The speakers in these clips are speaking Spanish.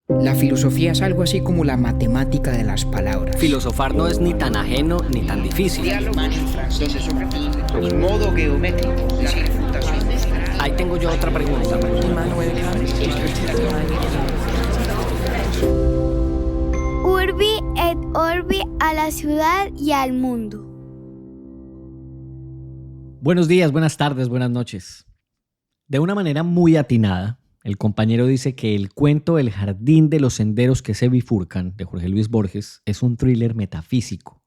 La filosofía es algo así como la matemática de las palabras. Filosofar no es ni tan ajeno ni tan difícil. En modo geométrico, la refutación. Ahí tengo yo otra pregunta. Urbi et Orbi, a la ciudad y al mundo. Buenos días, buenas tardes, buenas noches. De una manera muy atinada, el compañero dice que el cuento El jardín de los senderos que se bifurcan, de Jorge Luis Borges, es un thriller metafísico.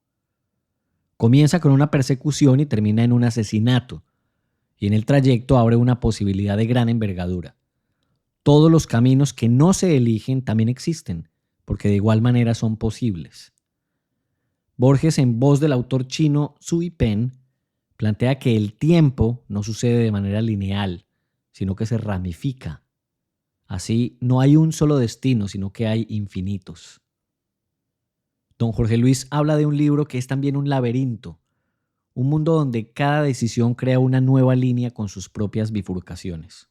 Comienza con una persecución y termina en un asesinato, y en el trayecto abre una posibilidad de gran envergadura. Todos los caminos que no se eligen también existen, porque de igual manera son posibles. Borges, en voz del autor chino Zhu Yipen, plantea que el tiempo no sucede de manera lineal, sino que se ramifica. Así, no hay un solo destino, sino que hay infinitos. Don Jorge Luis habla de un libro que es también un laberinto, un mundo donde cada decisión crea una nueva línea con sus propias bifurcaciones.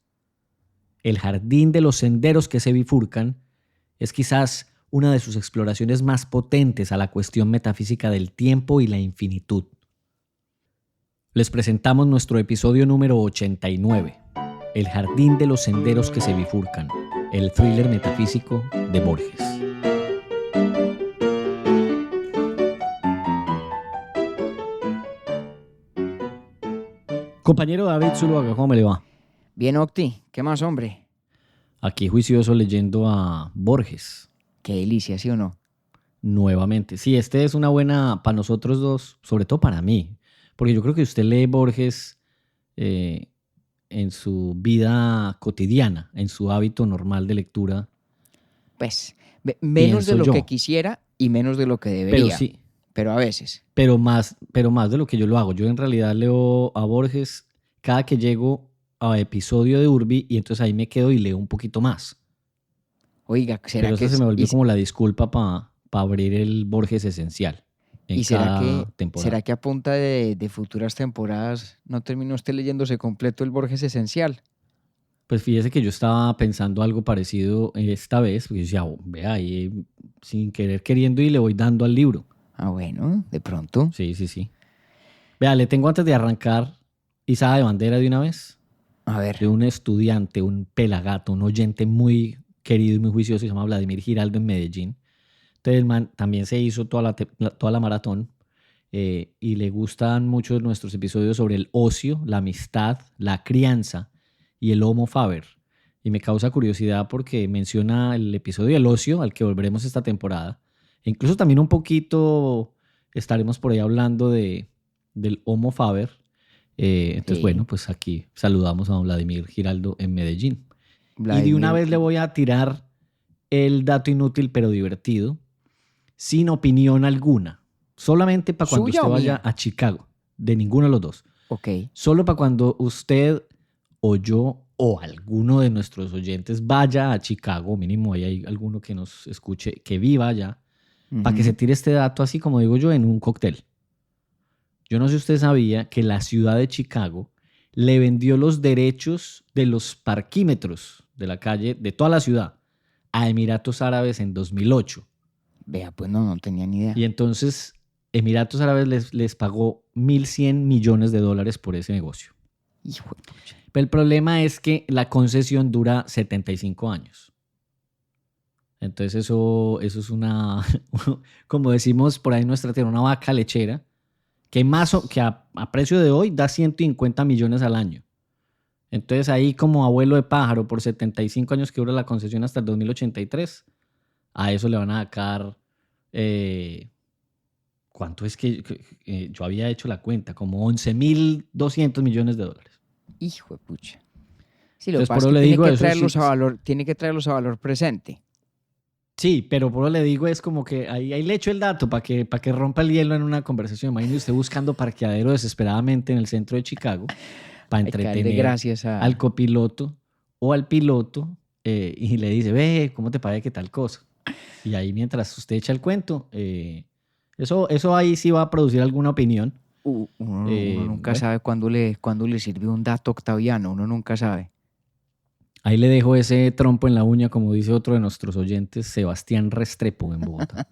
El jardín de los senderos que se bifurcan es quizás una de sus exploraciones más potentes a la cuestión metafísica del tiempo y la infinitud. Les presentamos nuestro episodio número 89, El jardín de los senderos que se bifurcan, el thriller metafísico de Borges. Compañero David Zuluaga, ¿cómo me le va? Bien, Octi, ¿qué más, hombre? Aquí juicioso leyendo a Borges. Qué delicia, ¿sí o no? Nuevamente. Sí, este es una buena para nosotros dos, sobre todo para mí, porque yo creo que usted lee Borges en su vida cotidiana, en su hábito normal de lectura. Pues, menos de Pienso lo yo. que quisiera y menos de lo que debería. Pero sí, Pero a veces. pero más de lo que yo lo hago. Yo en realidad leo a Borges cada que llego a episodio de Urbi y entonces ahí me quedo y leo un poquito más. Oiga, ¿será Pero que eso se me volvió y- como la disculpa para abrir el Borges esencial en ¿Y será cada que, temporada. será que a punta de futuras temporadas no terminó usted leyéndose completo el Borges esencial? Pues fíjese que yo estaba pensando algo parecido esta vez, porque yo decía, "Oh, vea ahí, sin querer queriendo y le voy dando al libro". Ah, bueno, de pronto. Sí. Vea, le tengo antes de arrancar izada de bandera de una vez, A ver, de un estudiante, un pelagato, un oyente muy querido y muy juicioso, se llama Vladimir Giraldo en Medellín. Entonces el man también se hizo toda la maratón y le gustan mucho nuestros episodios sobre el ocio, la amistad, la crianza y el homo faber. Y me causa curiosidad porque menciona el episodio del ocio al que volveremos esta temporada. E incluso también un poquito estaremos por ahí hablando del homo faber. Entonces, Sí. bueno, pues aquí saludamos a don Vladimir Giraldo en Medellín. Y de Vladimir, una vez le voy a tirar el dato inútil pero divertido, sin opinión alguna. Solamente para cuando ¿Suya usted o vaya mía? a Chicago. De ninguno de los dos. Ok. Solo para cuando usted o yo o alguno de nuestros oyentes vaya a Chicago, mínimo ahí hay alguno que nos escuche, que viva allá, para que se tire este dato así como digo yo en un cóctel. Yo no sé si usted sabía que la ciudad de Chicago le vendió los derechos de los parquímetros de la calle, de toda la ciudad, a Emiratos Árabes en 2008. Vea, pues no tenía ni idea. Y entonces Emiratos Árabes les pagó 1.100 millones de dólares por ese negocio. Hijo de pucha. Pero el problema es que la concesión dura 75 años. Entonces eso es una, como decimos por ahí en nuestra tierra, una vaca lechera que, que a precio de hoy da 150 millones al año. Entonces ahí como abuelo de pájaro por 75 años que dura la concesión hasta el 2083, a eso le van a sacar, ¿cuánto es que yo había hecho la cuenta? Como 11.200 millones de dólares. Hijo de pucha. Sí, lo que Entonces, pasa por es eso que le digo eso, tiene que traerlos a valor presente. Sí, pero por lo le digo es como que ahí le echo el dato para que rompa el hielo en una conversación. Imagínese usted buscando parqueadero desesperadamente en el centro de Chicago para Hay que darle entretener gracias a... al copiloto o al piloto y le dice, ve, ¿cómo te parece que tal cosa? Y ahí mientras usted echa el cuento, eso ahí sí va a producir alguna opinión. Uno nunca bueno. sabe cuándo le sirve un dato octaviano, uno nunca sabe. Ahí le dejo ese trompo en la uña, como dice otro de nuestros oyentes, Sebastián Restrepo en Bogotá.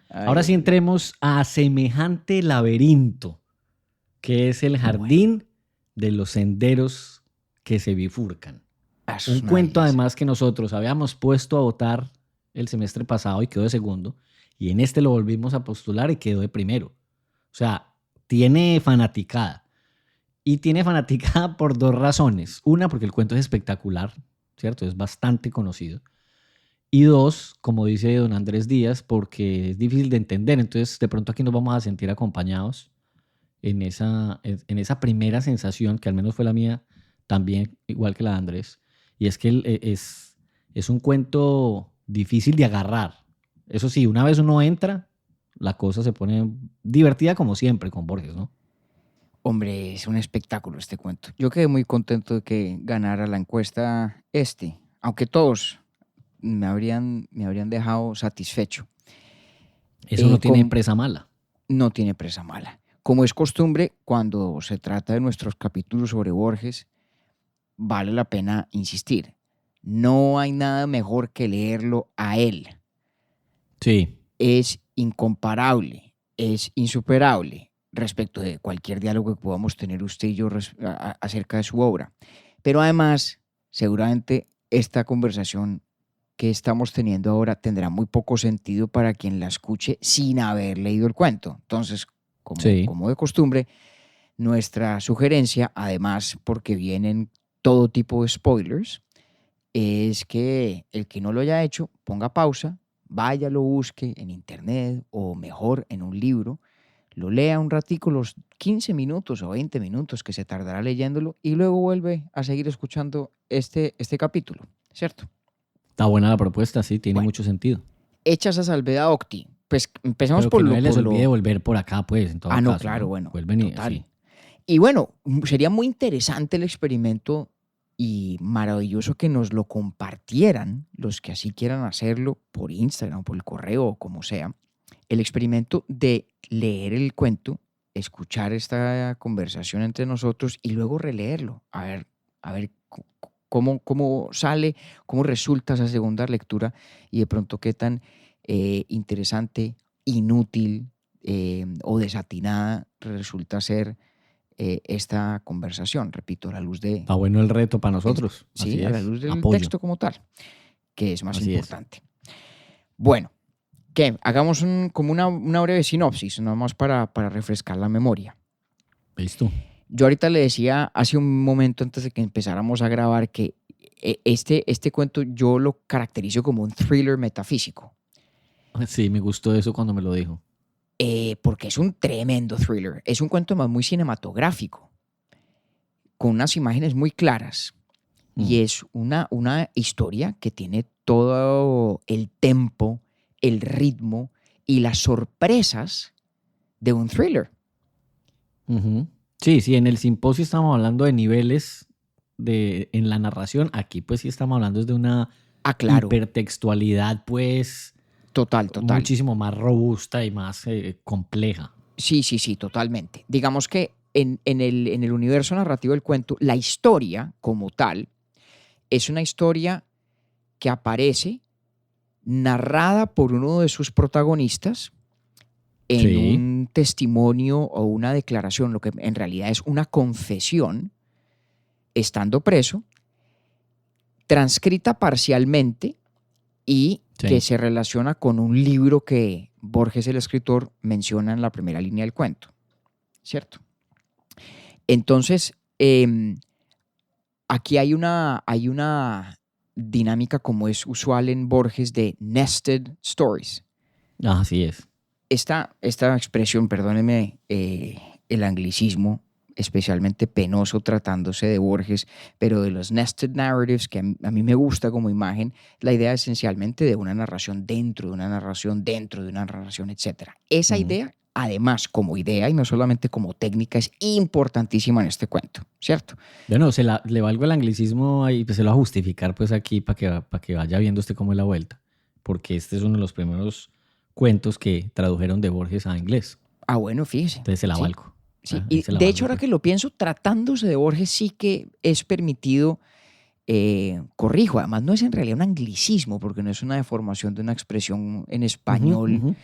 Ahora sí entremos a semejante laberinto, que es el jardín de los senderos que se bifurcan. Un cuento además que nosotros habíamos puesto a votar el semestre pasado y quedó de segundo, y en este lo volvimos a postular y quedó de primero. O sea, tiene fanaticada. Y tiene fanaticada por dos razones. Una, porque el cuento es espectacular, ¿cierto? Es bastante conocido. Y dos, como dice don Andrés Díaz, porque es difícil de entender. Entonces, de pronto aquí nos vamos a sentir acompañados en esa primera sensación, que al menos fue la mía también, igual que la de Andrés. Y es que es un cuento difícil de agarrar. Eso sí, una vez uno entra, la cosa se pone divertida como siempre con Borges, ¿no? Hombre, es un espectáculo este cuento. Yo quedé muy contento de que ganara la encuesta aunque todos me habrían dejado satisfecho. Eso no tiene presa mala. No tiene presa mala. Como es costumbre, cuando se trata de nuestros capítulos sobre Borges, vale la pena insistir. No hay nada mejor que leerlo a él. Sí. Es incomparable, es insuperable respecto de cualquier diálogo que podamos tener usted y yo acerca de su obra. Pero además, seguramente esta conversación que estamos teniendo ahora tendrá muy poco sentido para quien la escuche sin haber leído el cuento. Entonces, como de costumbre, nuestra sugerencia, además porque vienen todo tipo de spoilers, es que el que no lo haya hecho ponga pausa, vaya, lo busque en internet o mejor en un libro, lo lea un ratico, los 15 minutos o 20 minutos que se tardará leyéndolo y luego vuelve a seguir escuchando este capítulo, ¿cierto? Está buena la propuesta, sí, tiene mucho sentido. Hecha esa salvedad, Octi, pues empezamos pero por que lo... no les olvide volver por acá, pues, en todo caso. No, claro, ¿no? Bueno, vuelven total. Sí. Y bueno, sería muy interesante el experimento y maravilloso que nos lo compartieran los que así quieran hacerlo por Instagram, por el correo o como sea. El experimento de leer el cuento, escuchar esta conversación entre nosotros y luego releerlo. A ver cómo sale, cómo resulta esa segunda lectura y de pronto qué tan interesante, inútil o desatinada resulta ser esta conversación. Repito, a la luz de... Está bueno el reto para nosotros. Sí, a la luz del Apoyo. texto como tal, que es más Así importante. Bueno, ¿qué? Hagamos como una breve sinopsis, nada más para refrescar la memoria. Listo. Yo ahorita le decía hace un momento antes de que empezáramos a grabar que este cuento yo lo caracterizo como un thriller metafísico. Sí, me gustó eso cuando me lo dijo. Porque es un tremendo thriller. Es un cuento más muy cinematográfico, con unas imágenes muy claras. Y es una historia que tiene todo el tempo, el ritmo y las sorpresas de un thriller. Uh-huh. Sí, en el simposio estamos hablando de niveles en la narración. Aquí pues sí estamos hablando de una hipertextualidad pues total. Muchísimo más robusta y más compleja. Sí, totalmente. Digamos que en el universo narrativo del cuento, la historia como tal es una historia que aparece narrada por uno de sus protagonistas en un testimonio o una declaración, lo que en realidad es una confesión, estando preso, transcrita parcialmente y que se relaciona con un libro que Borges, el escritor, menciona en la primera línea del cuento, ¿cierto? Entonces, aquí hay una dinámica, como es usual en Borges, de nested stories. Así es. Esta expresión, perdónenme el anglicismo, especialmente penoso tratándose de Borges, pero de los nested narratives, que a mí me gusta como imagen, la idea esencialmente de una narración dentro de una narración, dentro de una narración, etc. Esa idea, además, como idea y no solamente como técnica, es importantísima en este cuento, ¿cierto? Bueno, le valgo el anglicismo y pues se lo va a justificar pues aquí para que vaya viendo usted cómo es la vuelta, porque este es uno de los primeros cuentos que tradujeron de Borges a inglés. Ah, bueno, fíjese. Entonces se la valgo. Sí, y de hecho, ahora que lo pienso, tratándose de Borges, sí que es permitido corrijo, además no es en realidad un anglicismo, porque no es una deformación de una expresión en español,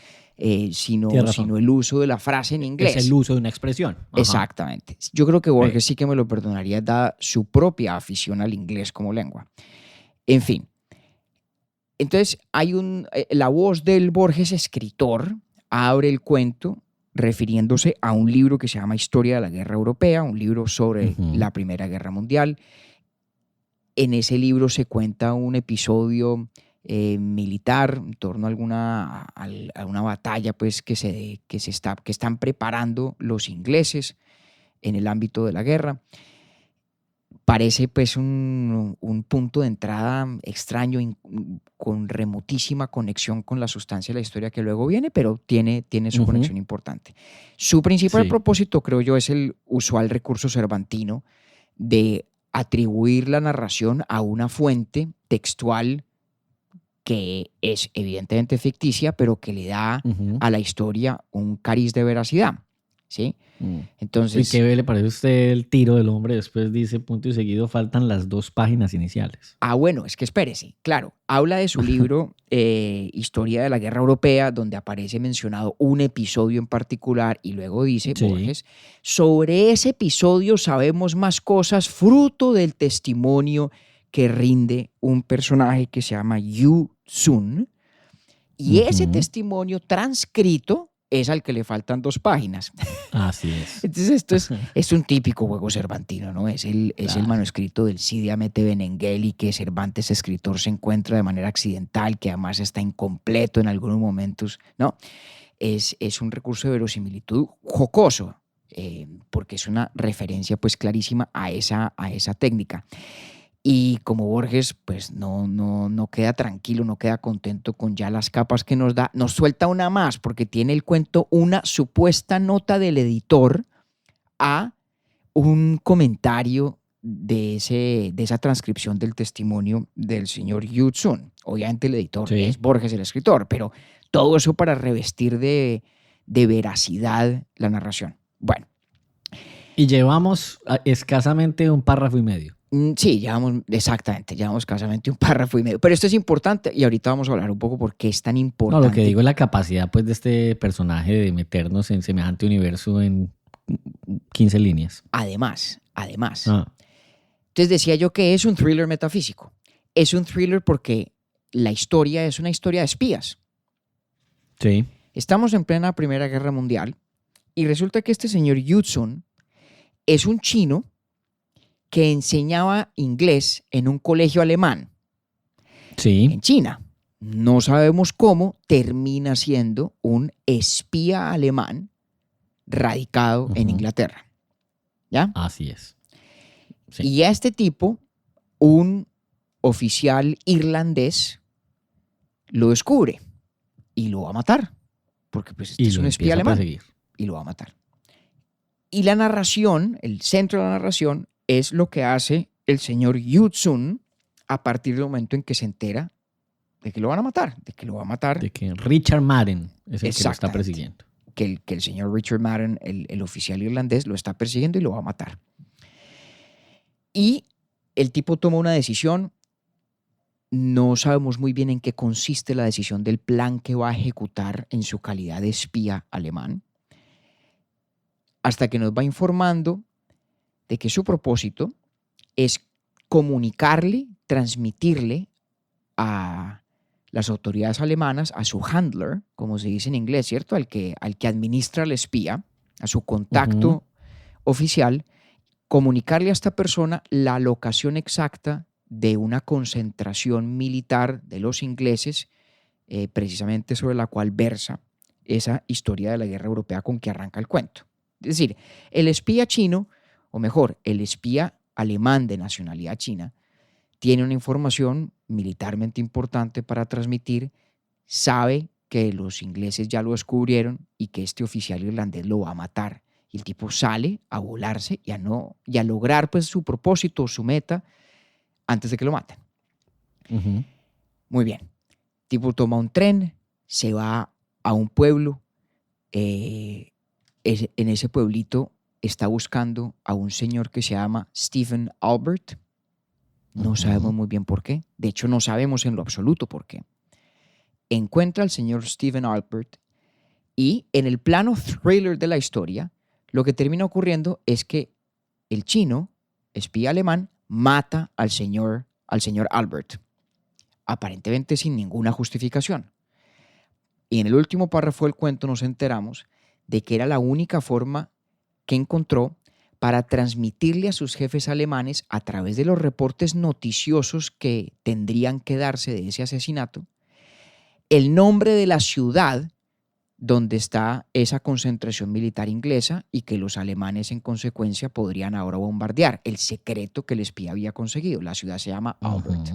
sino el uso de la frase en inglés. Es el uso de una expresión. Ajá. Exactamente. Yo creo que Borges sí que me lo perdonaría, dada su propia afición al inglés como lengua. En fin. Entonces, la voz del Borges escritor abre el cuento refiriéndose a un libro que se llama Historia de la Guerra Europea, un libro sobre la Primera Guerra Mundial. En ese libro se cuenta un episodio militar en torno a una batalla pues, que están preparando los ingleses en el ámbito de la guerra. Parece pues un punto de entrada extraño, con remotísima conexión con la sustancia de la historia que luego viene, pero tiene su conexión importante. Su principal propósito, creo yo, es el usual recurso cervantino de atribuir la narración a una fuente textual que es evidentemente ficticia, pero que le da a la historia un cariz de veracidad, ¿sí? Entonces, ¿y qué le parece a usted el tiro del hombre? Después dice, punto y seguido, faltan las 2 páginas iniciales. Bueno, es que espérese. Claro, habla de su libro Historia de la Guerra Europea, donde aparece mencionado un episodio en particular y luego dice, Borges, sobre ese episodio sabemos más cosas fruto del testimonio que rinde un personaje que se llama Yu Sun, y ese testimonio transcrito es al que le faltan 2 páginas. Así es. Entonces esto es un típico juego cervantino, ¿no? Es el manuscrito del Cid Hamete Benengeli que Cervantes, escritor, se encuentra de manera accidental, que además está incompleto en algunos momentos, ¿no? Es un recurso de verosimilitud jocoso, porque es una referencia pues clarísima a esa técnica. Y como Borges pues no queda tranquilo, no queda contento con ya las capas que nos da, nos suelta una más, porque tiene el cuento una supuesta nota del editor a un comentario de esa transcripción del testimonio del señor Yu Sun. Obviamente el editor es Borges, el escritor, pero todo eso para revestir de veracidad la narración. Bueno. Y llevamos escasamente un párrafo y medio. Sí, llevamos escasamente un párrafo y medio. Pero esto es importante y ahorita vamos a hablar un poco por qué es tan importante. No, lo que digo es la capacidad pues, de este personaje de meternos en semejante universo en 15 líneas. Además. Entonces decía yo que es un thriller metafísico. Es un thriller porque la historia es una historia de espías. Sí. Estamos en plena Primera Guerra Mundial y resulta que este señor Yu Sun es un chino que enseñaba inglés en un colegio alemán en China. No sabemos cómo termina siendo un espía alemán radicado en Inglaterra. ¿Ya? Así es. Sí. Y a este tipo, un oficial irlandés lo descubre y lo va a matar, porque pues este es un espía alemán y lo va a matar. Y la narración, el centro de la narración, es lo que hace el señor Yu Sun a partir del momento en que se entera de que lo van a matar, de que lo va a matar. De que Richard Madden es el que lo está persiguiendo. Que el señor Richard Madden, el oficial irlandés, lo está persiguiendo y lo va a matar. Y el tipo toma una decisión. No sabemos muy bien en qué consiste la decisión del plan que va a ejecutar en su calidad de espía alemán, hasta que nos va informando de que su propósito es comunicarle, transmitirle a las autoridades alemanas, a su handler, como se dice en inglés, ¿cierto? Al que administra al espía, a su contacto oficial, comunicarle a esta persona la locación exacta de una concentración militar de los ingleses, precisamente sobre la cual versa esa historia de la guerra europea con que arranca el cuento. Es decir, el espía chino, o mejor, el espía alemán de nacionalidad china, tiene una información militarmente importante para transmitir, sabe que los ingleses ya lo descubrieron y que este oficial irlandés lo va a matar. Y el tipo sale a volarse y a lograr pues, su propósito, su meta, antes de que lo maten. Muy bien. El tipo toma un tren, se va a un pueblo. En ese pueblito está buscando a un señor que se llama Stephen Albert. No sabemos muy bien por qué. De hecho, no sabemos en lo absoluto por qué. Encuentra al señor Stephen Albert y en el plano thriller de la historia, lo que termina ocurriendo es que el chino, espía alemán, mata al señor Albert, aparentemente sin ninguna justificación. Y en el último párrafo del cuento nos enteramos de que era la única forma que encontró para transmitirle a sus jefes alemanes, a través de los reportes noticiosos que tendrían que darse de ese asesinato, el nombre de la ciudad donde está esa concentración militar inglesa y que los alemanes en consecuencia podrían ahora bombardear. El secreto que el espía había conseguido. La ciudad se llama Albert,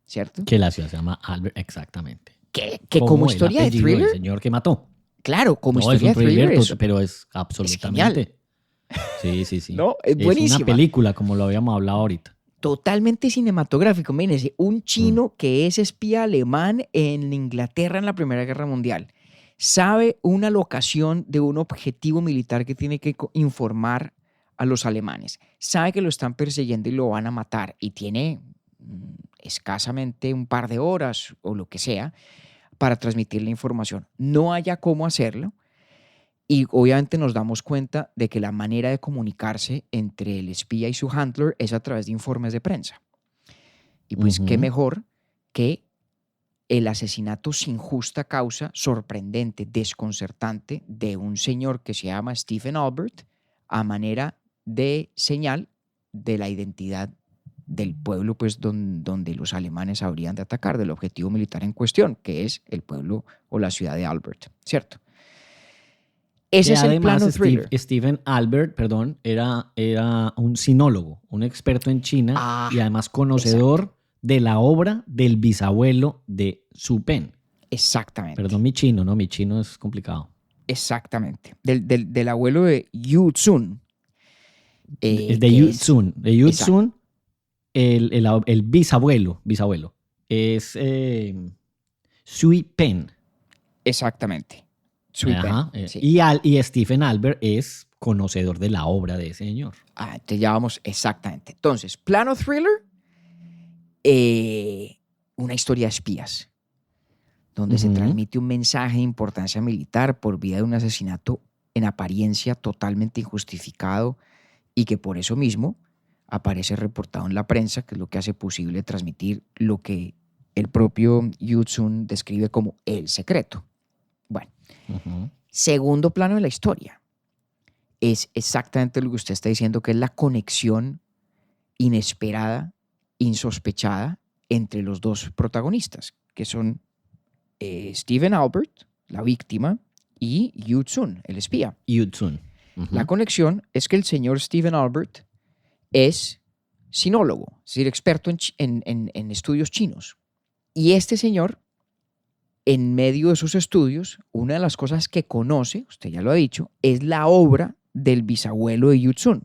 ¿cierto? Que la ciudad se llama Albert, exactamente. Que como historia de thriller... El señor que mató. Claro, como no, historia es un de thriller thriller, pero es absolutamente... Sí. No, es buenísima. Es una película, como lo habíamos hablado ahorita. Totalmente cinematográfico. Imagínense, un chino que es espía alemán en Inglaterra en la Primera Guerra Mundial. Sabe una locación de un objetivo militar que tiene que informar a los alemanes. Sabe que lo están persiguiendo y lo van a matar. Y tiene escasamente un par de horas o lo que sea para transmitir la información. No haya cómo hacerlo. Y obviamente nos damos cuenta de que la manera de comunicarse entre el espía y su handler es a través de informes de prensa. Y pues qué mejor que el asesinato sin justa causa, sorprendente, desconcertante, de un señor que se llama Stephen Albert, a manera de señal de la identidad del pueblo pues, donde los alemanes habrían de atacar, del objetivo militar en cuestión, que es el pueblo o la ciudad de Albert, ¿cierto? Ese es el plano thriller. Stephen Albert, era un sinólogo, un experto en China y además conocedor de la obra del bisabuelo de Xu Pen. Exactamente. Perdón, mi chino es complicado. Exactamente. Del abuelo de Yu Tsun. De Yu Tsun. De Yu Tsun, el bisabuelo es Xu Pen. Exactamente. Ajá, sí. Y Stephen Albert es conocedor de la obra de ese señor. Entonces ya vamos exactamente. Entonces, plano thriller, una historia de espías, donde se transmite un mensaje de importancia militar por vía de un asesinato en apariencia totalmente injustificado y que por eso mismo aparece reportado en la prensa, que es lo que hace posible transmitir lo que el propio Yu Tsun describe como el secreto. Bueno, segundo plano de la historia es exactamente lo que usted está diciendo, que es la conexión inesperada, insospechada entre los dos protagonistas, que son Stephen Albert, la víctima, y Yu Tsun, el espía. Yu Tsun. La conexión es que el señor Stephen Albert es sinólogo, es decir, experto en estudios chinos. Y este señor, en medio de sus estudios, una de las cosas que conoce, usted ya lo ha dicho, es la obra del bisabuelo de Yu Tsun.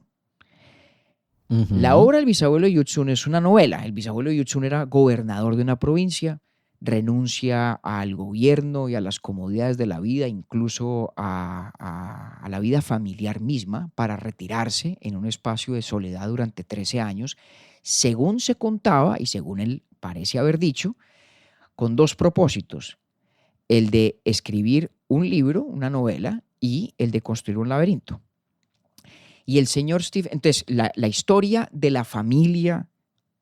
La obra del bisabuelo de Yu Tsun es una novela. El bisabuelo de Yu Tsun era gobernador de una provincia, renuncia al gobierno y a las comodidades de la vida, incluso a la vida familiar misma, para retirarse en un espacio de soledad durante 13 años, según se contaba y según él parece haber dicho, con dos propósitos: el de escribir un libro, una novela, y el de construir un laberinto. Y el señor Steve, entonces la historia de la familia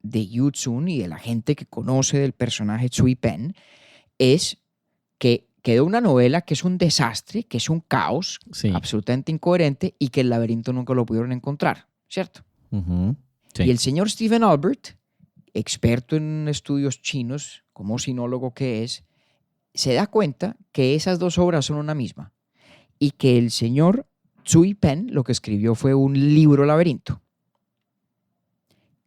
de Yu Tsun y de la gente que conoce del personaje Xu Pen es que quedó una novela que es un desastre, que es un caos, absolutamente incoherente, y que el laberinto nunca lo pudieron encontrar, ¿cierto? Sí. Y el señor Stephen Albert, experto en estudios chinos, como sinólogo que es, se da cuenta que esas dos obras son una misma y que el señor Xu Pen lo que escribió fue un libro laberinto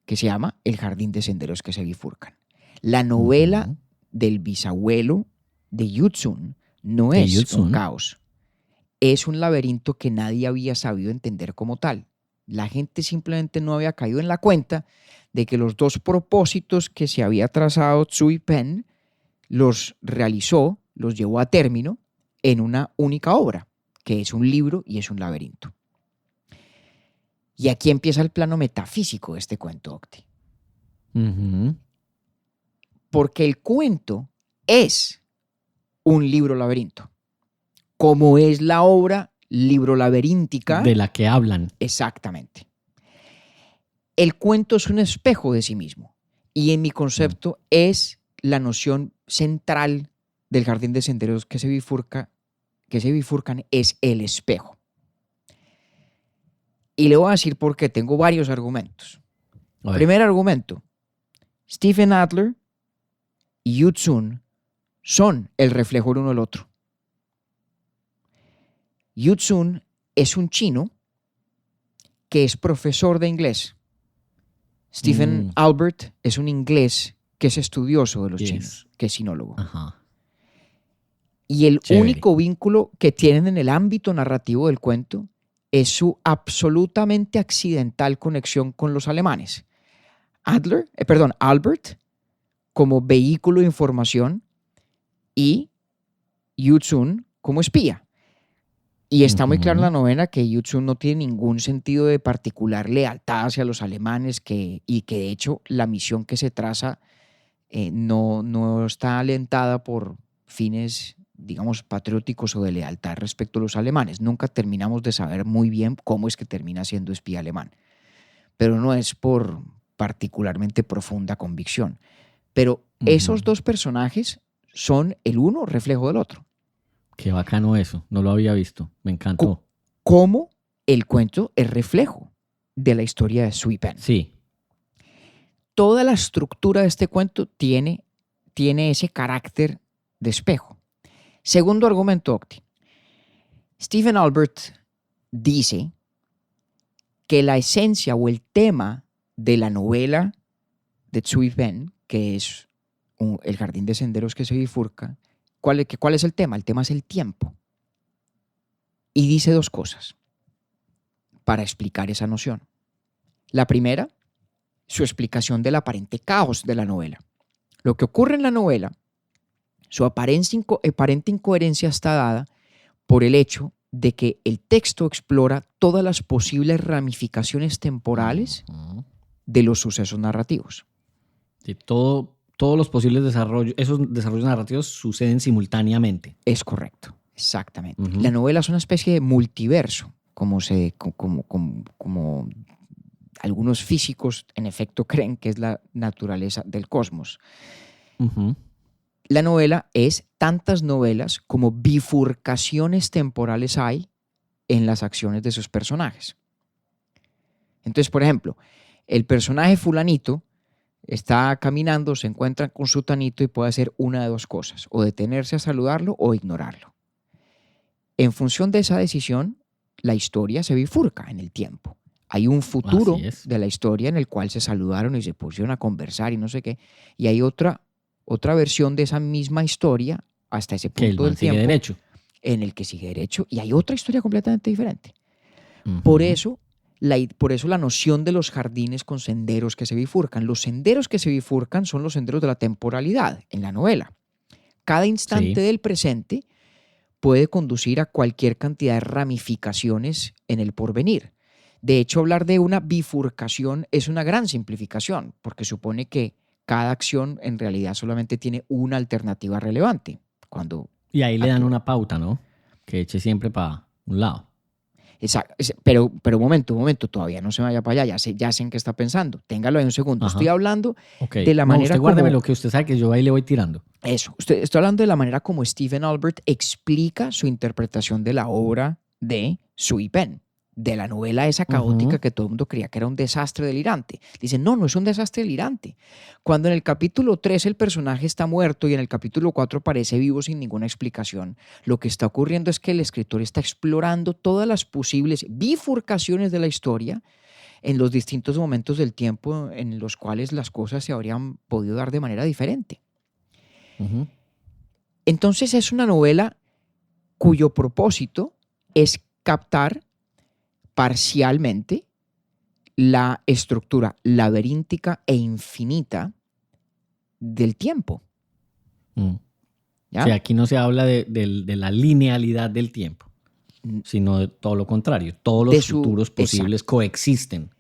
que se llama El jardín de senderos que se bifurcan. La novela del bisabuelo de Yu Tsun no es un caos, es un laberinto que nadie había sabido entender como tal. La gente simplemente no había caído en la cuenta de que los dos propósitos que se había trazado Xu Pen los realizó, los llevó a término en una única obra, que es un libro y es un laberinto. Y aquí empieza el plano metafísico de este cuento, Octi. Ujú. Porque el cuento es un libro laberinto, como es la obra libro laberíntica. De la que hablan. Exactamente. El cuento es un espejo de sí mismo y en mi concepto es la noción central del jardín de senderos que se bifurcan es el espejo. Y le voy a decir por qué. Tengo varios argumentos. A ver. Primer argumento. Stephen Adler y Yu Tsun son el reflejo el uno del otro. Yu Tsun es un chino que es profesor de inglés. Stephen Albert es un inglés que es estudioso de los chinos, que es sinólogo. Ajá. Y el Chévere. único vínculo que tienen en el ámbito narrativo del cuento es su absolutamente accidental conexión con los alemanes. Albert como vehículo de información y Yu Tsun como espía. Y está muy claro en la novela que Yu Tsun no tiene ningún sentido de particular lealtad hacia los alemanes y que de hecho la misión que se traza no está alentada por fines, digamos, patrióticos o de lealtad respecto a los alemanes. Nunca terminamos de saber muy bien cómo es que termina siendo espía alemán. Pero no es por particularmente profunda convicción. Pero esos dos personajes son el uno reflejo del otro. Qué bacano eso. No lo había visto. Me encantó. ¿Cómo el cuento es reflejo de la historia de Sui Pen? Sí. Toda la estructura de este cuento tiene ese carácter de espejo. Segundo argumento, Octi. Stephen Albert dice que la esencia o el tema de la novela de Sui Pen, que es el jardín de senderos que se bifurca, ¿cuál es el tema? El tema es el tiempo. Y dice dos cosas para explicar esa noción. La primera, su explicación del aparente caos de la novela. Lo que ocurre en la novela, su aparente incoherencia está dada por el hecho de que el texto explora todas las posibles ramificaciones temporales de los sucesos narrativos. Sí, todos los posibles desarrollos, esos desarrollos narrativos suceden simultáneamente. Es correcto, exactamente. La novela es una especie de multiverso, como algunos físicos en efecto creen que es la naturaleza del cosmos. La novela es tantas novelas como bifurcaciones temporales hay en las acciones de sus personajes. Entonces, por ejemplo, el personaje fulanito está caminando, se encuentra con su tanito y puede hacer una de dos cosas, o detenerse a saludarlo o ignorarlo. En función de esa decisión, la historia se bifurca en el tiempo. Hay un futuro de la historia en el cual se saludaron y se pusieron a conversar y no sé qué, y hay otra versión de esa misma historia hasta ese punto del tiempo derecho. En el que sigue derecho y hay otra historia completamente diferente. Por eso la noción de los jardines con senderos que se bifurcan. Los senderos que se bifurcan son los senderos de la temporalidad en la novela. Cada instante del presente puede conducir a cualquier cantidad de ramificaciones en el porvenir. De hecho, hablar de una bifurcación es una gran simplificación, porque supone que cada acción en realidad solamente tiene una alternativa relevante. Y ahí le dan una pauta, ¿no? Que eche siempre para un lado. Exacto. Pero un momento, todavía no se vaya para allá, ya sé en qué está pensando. Téngalo ahí un segundo. Estoy hablando de la manera usted guárdeme lo que usted sabe que yo ahí le voy tirando. Eso. Estoy hablando de la manera como Stephen Albert explica su interpretación de la obra de Sui Pen, de la novela esa caótica que todo el mundo creía que era un desastre delirante. Dice, no es un desastre delirante. Cuando en el capítulo 3 el personaje está muerto y en el capítulo 4 aparece vivo sin ninguna explicación, lo que está ocurriendo es que el escritor está explorando todas las posibles bifurcaciones de la historia en los distintos momentos del tiempo en los cuales las cosas se habrían podido dar de manera diferente. Entonces es una novela cuyo propósito es captar parcialmente la estructura laberíntica e infinita del tiempo. ¿Ya? O sea, aquí no se habla de la linealidad del tiempo, sino de todo lo contrario. Todos los futuros posibles coexisten.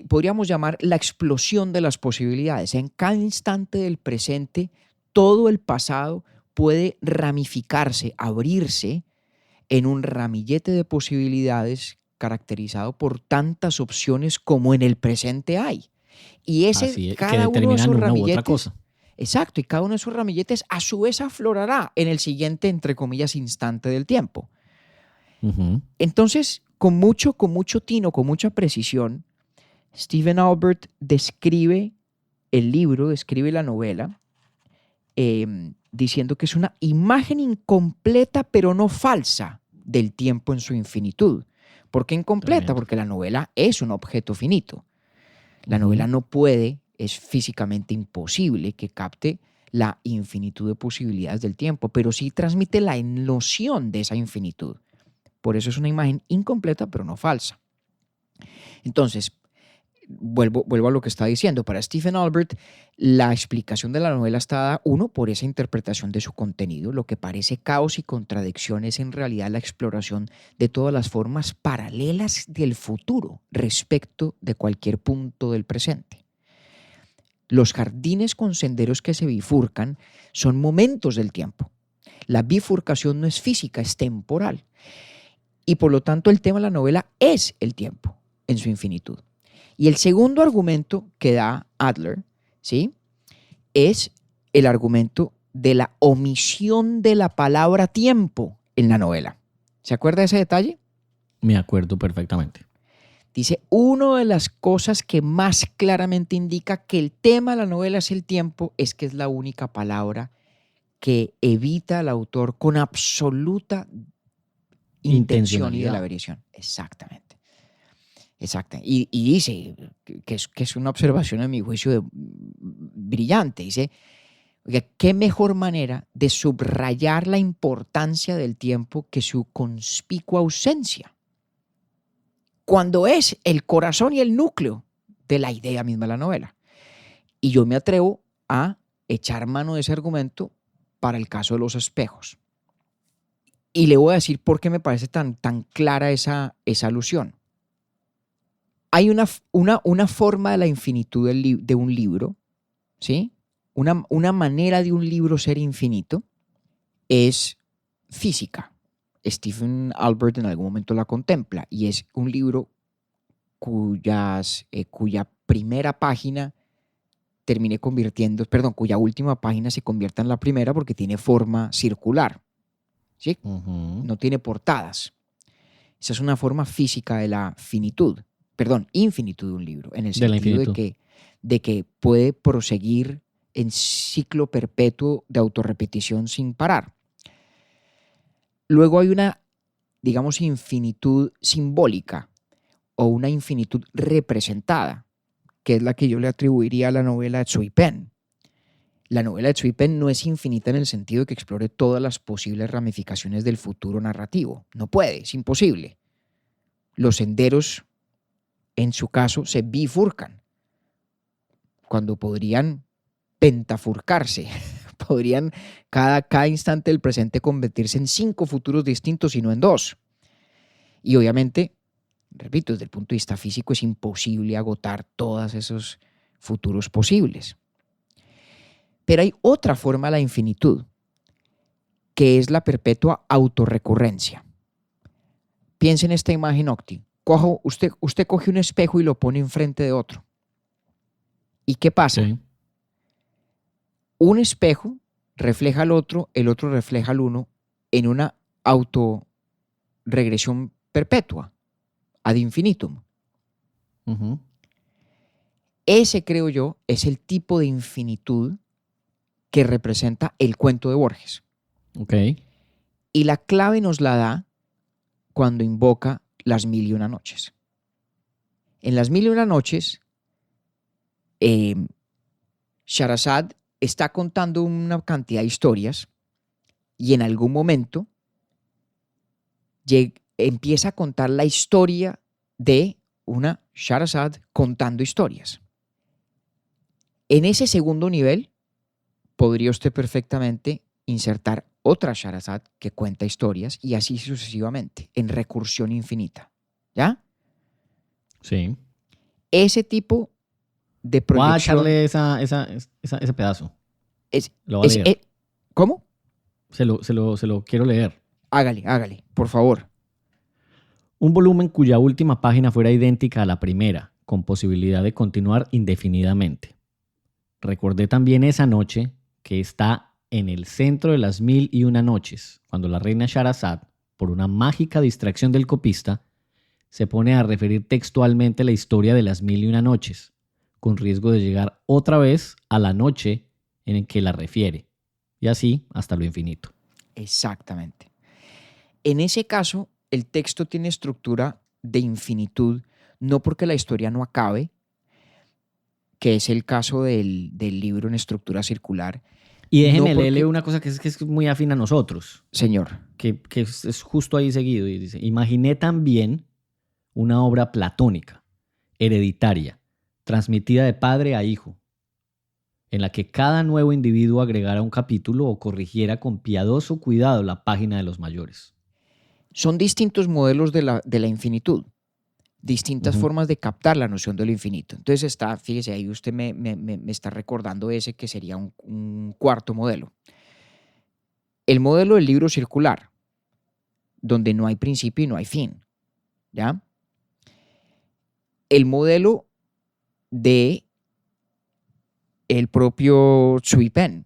podríamos llamar la explosión de las posibilidades. En cada instante del presente, todo el pasado puede ramificarse, abrirse en un ramillete de posibilidades caracterizado por tantas opciones como en el presente hay. Y Así es, que cada uno de determinan esos una u otra ramilletes, cosa. exacto, y cada uno de esos ramilletes a su vez aflorará en el siguiente, entre comillas, instante del tiempo. Ujú. Entonces, con mucho tino, con mucha precisión, Stephen Albert describe el libro, describe la novela, diciendo que es una imagen incompleta pero no falsa del tiempo en su infinitud. ¿Por qué incompleta? Tremendo. Porque la novela es un objeto finito. La Ujú. novela no puede, es físicamente imposible que capte la infinitud de posibilidades del tiempo, pero sí transmite la noción de esa infinitud. Por eso es una imagen incompleta pero no falsa. Entonces, vuelvo a lo que estaba diciendo. Para Stephen Albert, la explicación de la novela está dada, uno, por esa interpretación de su contenido. Lo que parece caos y contradicción es en realidad la exploración de todas las formas paralelas del futuro respecto de cualquier punto del presente. Los jardines con senderos que se bifurcan son momentos del tiempo. La bifurcación no es física, es temporal. Y por lo tanto el tema de la novela es el tiempo en su infinitud. Y el segundo argumento que da Adler, ¿sí?, es el argumento de la omisión de la palabra tiempo en la novela. ¿Se acuerda de ese detalle? Me acuerdo perfectamente. Dice, una de las cosas que más claramente indica que el tema de la novela es el tiempo es que es la única palabra que evita al autor con absoluta intención y deliberación. Exactamente. Exacto. Y dice que es una observación, a mi juicio, brillante. Dice, oiga, qué mejor manera de subrayar la importancia del tiempo que su conspicua ausencia, cuando es el corazón y el núcleo de la idea misma de la novela. Y yo me atrevo a echar mano de ese argumento para el caso de los espejos. Y le voy a decir por qué me parece tan clara esa alusión. Hay una forma de la infinitud de un libro, ¿sí? Una manera de un libro ser infinito es física. Stephen Albert en algún momento la contempla y es un libro cuya primera página cuya última página se convierta en la primera porque tiene forma circular, ¿sí? Ujú. No tiene portadas. Esa es una forma física de la infinitud de un libro, en el De la sentido infinitud. de que puede proseguir en ciclo perpetuo de autorrepetición sin parar. Luego hay una, digamos, infinitud simbólica o una infinitud representada, que es la que yo le atribuiría a la novela de Tsui Pen. La novela de Tsui Pen no es infinita en el sentido de que explore todas las posibles ramificaciones del futuro narrativo. No puede, es imposible. Los senderos, en su caso, se bifurcan, cuando podrían pentafurcarse. Podrían cada instante del presente convertirse en 5 futuros distintos y no en 2. Y obviamente, repito, desde el punto de vista físico es imposible agotar todos esos futuros posibles. Pero hay otra forma de la infinitud, que es la perpetua autorrecurrencia. Piensa en esta imagen, Octi. Usted coge un espejo y lo pone enfrente de otro. ¿Y qué pasa? Sí. Un espejo refleja al otro, el otro refleja al uno en una autorregresión perpetua, ad infinitum. Ujú. Ese, creo yo, es el tipo de infinitud que representa el cuento de Borges. Ok. Y la clave nos la da cuando invoca Las Mil y Una Noches. En Las Mil y Una Noches, Sherazade está contando una cantidad de historias y en algún momento empieza a contar la historia de una Sherazade contando historias. En ese segundo nivel podría usted perfectamente insertar otra Sherazade que cuenta historias y así sucesivamente, en recursión infinita. ¿Ya? Sí. ese tipo de Voy a proyección echarle ese pedazo. es, Lo voy a leer. ¿Cómo? Se lo quiero leer. Hágale, por favor. Un volumen cuya última página fuera idéntica a la primera, con posibilidad de continuar indefinidamente. Recordé también esa noche que está en el centro de las 1001 noches, cuando la reina Sharazad, por una mágica distracción del copista, se pone a referir textualmente la historia de las 1001 noches, con riesgo de llegar otra vez a la noche en que la refiere, y así hasta lo infinito. Exactamente. En ese caso, el texto tiene estructura de infinitud, no porque la historia no acabe, que es el caso del libro en estructura circular. Y déjeme No porque- leerle una cosa que es muy afín a nosotros, Señor, que es justo ahí seguido, y dice: imaginé también una obra platónica, hereditaria, transmitida de padre a hijo, en la que cada nuevo individuo agregara un capítulo o corrigiera con piadoso cuidado la página de los mayores. son distintos modelos de la infinitud, distintas Ujú. formas de captar la noción del infinito. Entonces fíjese, ahí usted me está recordando ese que sería un cuarto modelo. El modelo del libro circular, donde no hay principio y no hay fin, ¿ya? El modelo de el propio Zui Pen,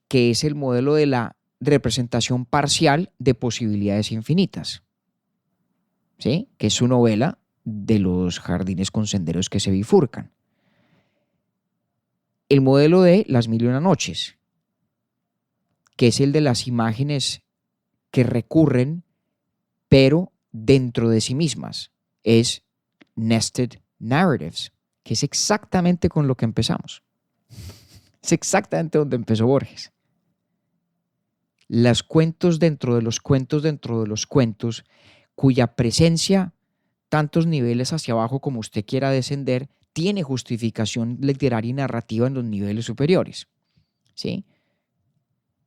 que es el modelo de la representación parcial de posibilidades infinitas, ¿sí? Que es su novela de los jardines con senderos que se bifurcan. El modelo de las 1001 noches, que es el de las imágenes que recurren, pero dentro de sí mismas. Es Nested Narratives, que es exactamente con lo que empezamos. Es exactamente donde empezó Borges. Los cuentos dentro de los cuentos dentro de los cuentos, cuya presencia, tantos niveles hacia abajo como usted quiera descender, tiene justificación literaria y narrativa en los niveles superiores, ¿sí?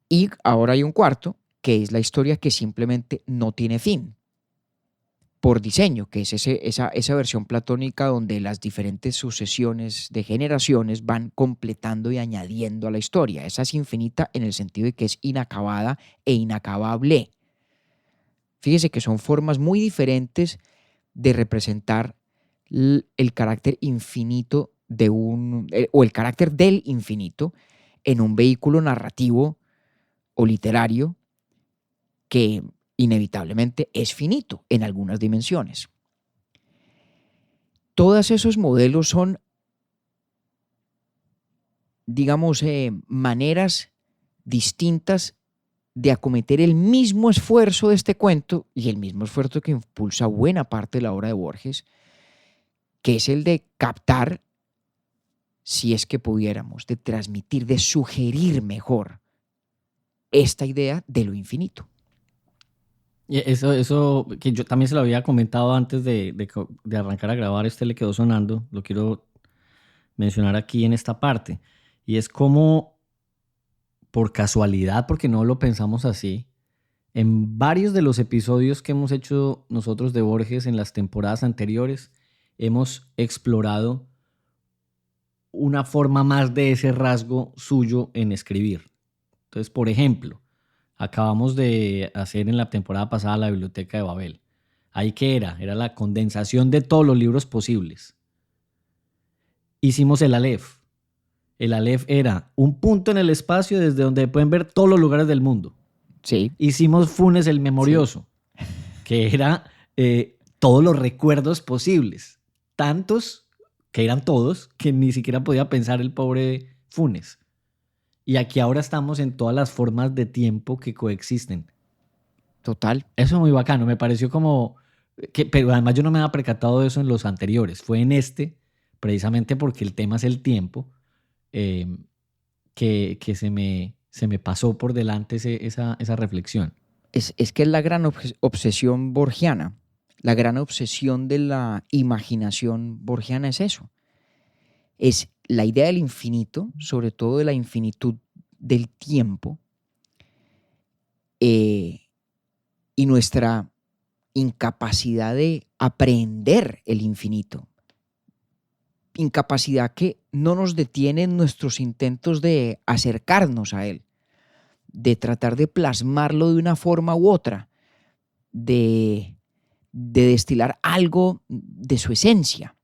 Y ahora hay un cuarto, que es la historia que simplemente no tiene fin, por diseño, que es esa versión platónica donde las diferentes sucesiones de generaciones van completando y añadiendo a la historia. Esa es infinita en el sentido de que es inacabada e inacabable. Fíjese que son formas muy diferentes de representar el carácter infinito o el carácter del infinito en un vehículo narrativo o literario que inevitablemente es finito en algunas dimensiones. Todos esos modelos son, digamos, maneras distintas de acometer el mismo esfuerzo de este cuento y el mismo esfuerzo que impulsa buena parte de la obra de Borges, que es el de captar, si es que pudiéramos, de transmitir, de sugerir mejor esta idea de lo infinito. Y eso que yo también se lo había comentado antes de arrancar a grabar, le quedó sonando, lo quiero mencionar aquí en esta parte. Y es como, por casualidad, porque no lo pensamos así, en varios de los episodios que hemos hecho nosotros de Borges en las temporadas anteriores, hemos explorado una forma más de ese rasgo suyo en escribir. Entonces, por ejemplo, acabamos de hacer en la temporada pasada la Biblioteca de Babel. ¿Ahí qué era? Era la condensación de todos los libros posibles. Hicimos el Aleph. El Aleph era un punto en el espacio desde donde pueden ver todos los lugares del mundo. Sí. Hicimos Funes el Memorioso, que era todos los recuerdos posibles. Tantos, que eran todos, que ni siquiera podía pensar el pobre Funes. Y aquí ahora estamos en todas las formas de tiempo que coexisten. Total. Eso es muy bacano. Me pareció como... pero además yo no me había percatado de eso en los anteriores. Fue en precisamente porque el tema es el tiempo, que se me pasó por delante esa reflexión. Es que es la gran obsesión borgiana. La gran obsesión de la imaginación borgiana es eso. Es la idea del infinito, sobre todo de la infinitud del tiempo, y nuestra incapacidad de aprehender el infinito, incapacidad que no nos detiene en nuestros intentos de acercarnos a Él, de tratar de plasmarlo de una forma u otra, de destilar algo de su esencia.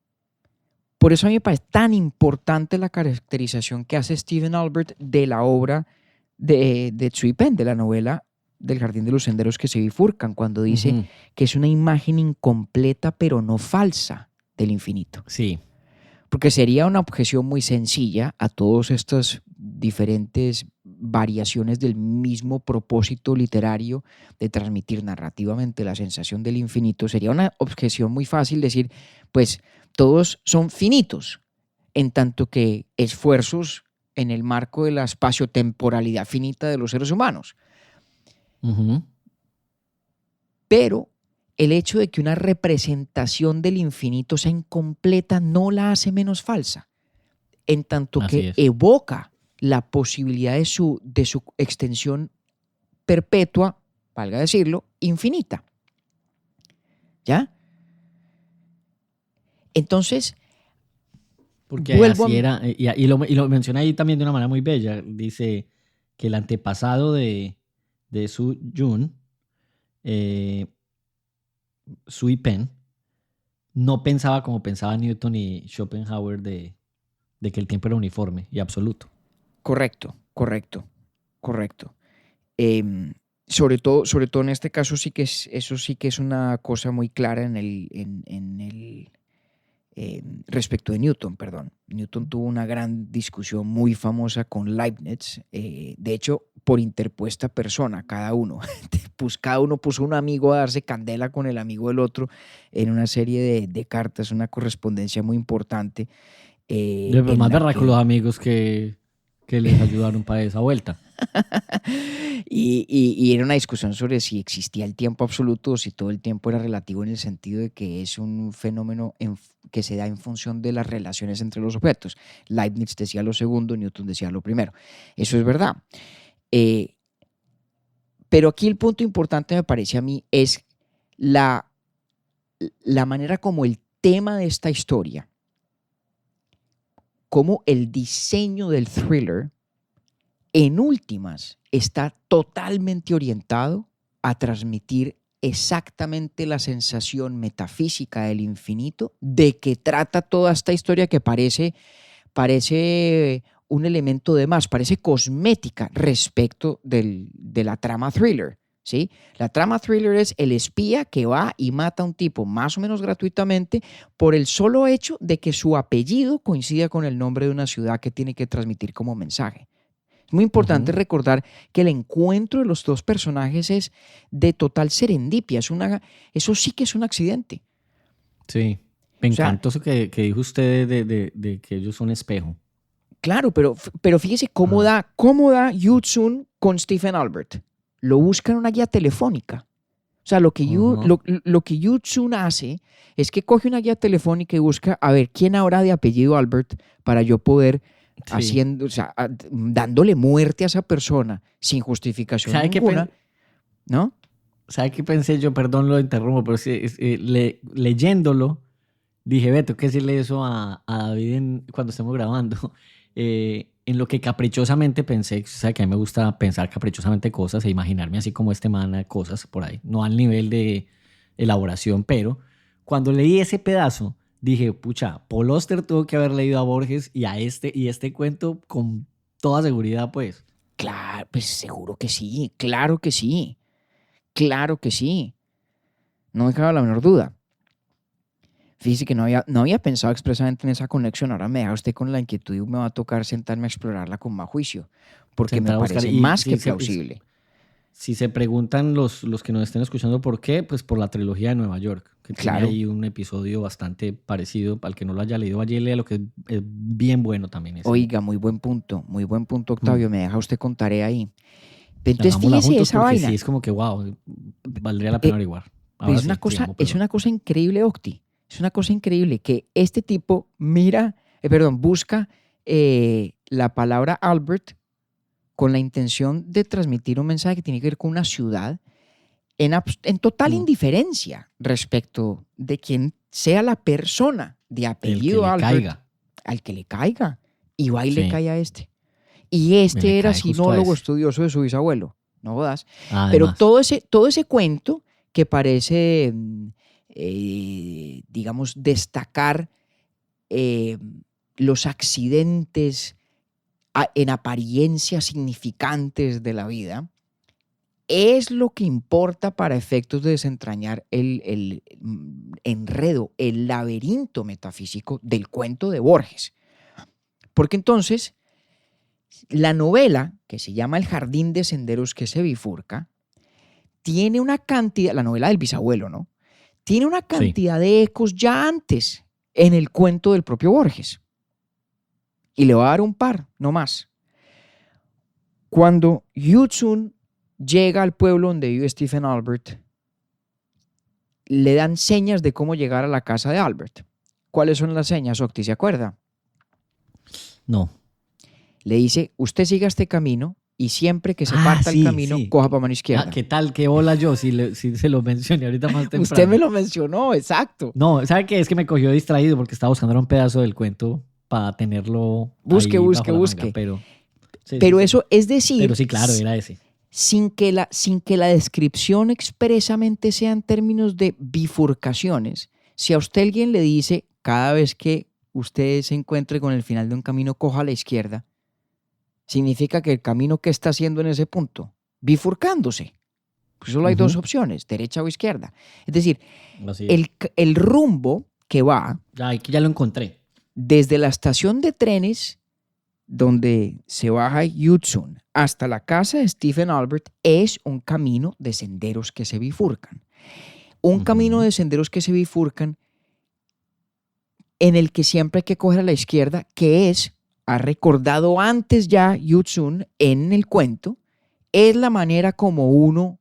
Por eso a mí me parece tan importante la caracterización que hace Stephen Albert de la obra de Tsui Pen, de la novela del Jardín de los Senderos que se bifurcan, cuando dice que es una imagen incompleta pero no falsa del infinito. Sí. Porque sería una objeción muy sencilla a todas estas diferentes variaciones del mismo propósito literario de transmitir narrativamente la sensación del infinito. Sería una objeción muy fácil decir, pues todos son finitos, en tanto que esfuerzos en el marco de la espaciotemporalidad finita de los seres humanos. Pero el hecho de que una representación del infinito sea incompleta no la hace menos falsa, en tanto que evoca la posibilidad de su extensión perpetua, valga decirlo, infinita. ¿Ya? Entonces, porque así era, y lo menciona ahí también de una manera muy bella. Dice que el antepasado de Su Jun, Tsui Pen, no pensaba como pensaba Newton y Schopenhauer de que el tiempo era uniforme y absoluto. Correcto. Sobre todo en este caso eso sí que es una cosa muy clara en el respecto de Newton, perdón. Newton tuvo una gran discusión muy famosa con Leibniz, de hecho, por interpuesta persona, cada uno. Cada uno puso un amigo a darse candela con el amigo del otro en una serie de cartas, una correspondencia muy importante. Más berraco los amigos que les ayudaron para esa vuelta. y era una discusión sobre si existía el tiempo absoluto o si todo el tiempo era relativo, en el sentido de que es un fenómeno que se da en función de las relaciones entre los objetos. Leibniz decía lo segundo, Newton decía lo primero. Eso es verdad. Pero aquí el punto importante, me parece a mí, es la manera como el tema de esta historia, como el diseño del thriller, en últimas, está totalmente orientado a transmitir exactamente la sensación metafísica del infinito de que trata toda esta historia, que parece un elemento de más, parece cosmética respecto de la trama thriller. ¿Sí? La trama thriller es el espía que va y mata a un tipo más o menos gratuitamente por el solo hecho de que su apellido coincida con el nombre de una ciudad que tiene que transmitir como mensaje. Es muy importante recordar que el encuentro de los dos personajes es de total serendipia. Eso sí que es un accidente. Sí, me encantó eso que dijo usted de que ellos son espejo. Claro, pero fíjese cómo da Yu-Tsun con Stephen Albert. Lo busca en una guía telefónica. O sea, lo que Yu-Tsun hace es que coge una guía telefónica y busca a ver quién habrá de apellido Albert para yo poder dándole muerte a esa persona sin justificación ninguna. ¿No? ¿Sabe qué pensé yo? Perdón, lo interrumpo, pero leyéndolo, dije, tengo que decirle eso a David cuando estemos grabando. En lo que caprichosamente pensé, o sea, que a mí me gusta pensar caprichosamente cosas e imaginarme así como este man cosas por ahí, no al nivel de elaboración, pero cuando leí ese pedazo dije, pucha, Paul Auster tuvo que haber leído a Borges y este cuento con toda seguridad, pues. Claro, pues seguro que sí, claro que sí, no me cabe la menor duda. Fíjese que no había pensado expresamente en esa conexión. Ahora me deja usted con la inquietud y me va a tocar sentarme a explorarla con más juicio, porque me parece más que plausible. Si se preguntan los que nos estén escuchando por qué, pues por la trilogía de Nueva York, que tiene ahí un episodio bastante parecido. Al que no lo haya leído, vaya y lea, lo que es bien bueno también. Oiga, muy buen punto, Octavio. Me deja usted con tarea ahí. Entonces, fíjese esa vaina. Sí, es como que, wow, valdría la pena averiguar. Es una cosa increíble, Octi. Es una cosa increíble que este tipo busca la palabra Albert con la intención de transmitir un mensaje que tiene que ver con una ciudad en total indiferencia respecto de quién sea la persona de apellido Albert. al que le caiga. Y va y Sí. le cae a este. Y este Le era cae justo a sinólogo ese. estudioso de su bisabuelo. No jodas. Además. Pero todo ese cuento que parece, digamos, destacar los accidentes en apariencia significantes de la vida, es lo que importa para efectos de desentrañar el enredo, el laberinto metafísico del cuento de Borges. Porque entonces, la novela, que se llama El jardín de senderos que se bifurca, tiene una cantidad, la novela del bisabuelo, ¿no? Tiene una cantidad de ecos ya antes en el cuento del propio Borges. Y le voy a dar un par, no más. Cuando Yu-Tsun llega al pueblo donde vive Stephen Albert, le dan señas de cómo llegar a la casa de Albert. ¿Cuáles son las señas, Octi? ¿Se acuerda? No. Le dice, usted siga este camino y siempre que se parta el camino, coja para mano izquierda. ¿Qué tal? ¿Qué hola yo? Si se lo mencioné ahorita más temprano. Usted me lo mencionó, exacto. No, ¿sabe qué? Es que me cogió distraído porque estaba buscando un pedazo del cuento para tenerlo Busque. Pero eso es decir... Pero sí, claro, era ese. Sin que la descripción expresamente sea en términos de bifurcaciones, si a usted alguien le dice, cada vez que usted se encuentre con el final de un camino, coja a la izquierda, significa que el camino que está haciendo en ese punto, bifurcándose. Pues solo hay dos opciones, derecha o izquierda. Es decir, el rumbo que va... Ya lo encontré. Desde la estación de trenes donde se baja Yu-Tsun hasta la casa de Stephen Albert es un camino de senderos que se bifurcan. Un camino de senderos que se bifurcan en el que siempre hay que coger a la izquierda, que es, ha recordado antes ya Yu-Tsun en el cuento, es la manera como uno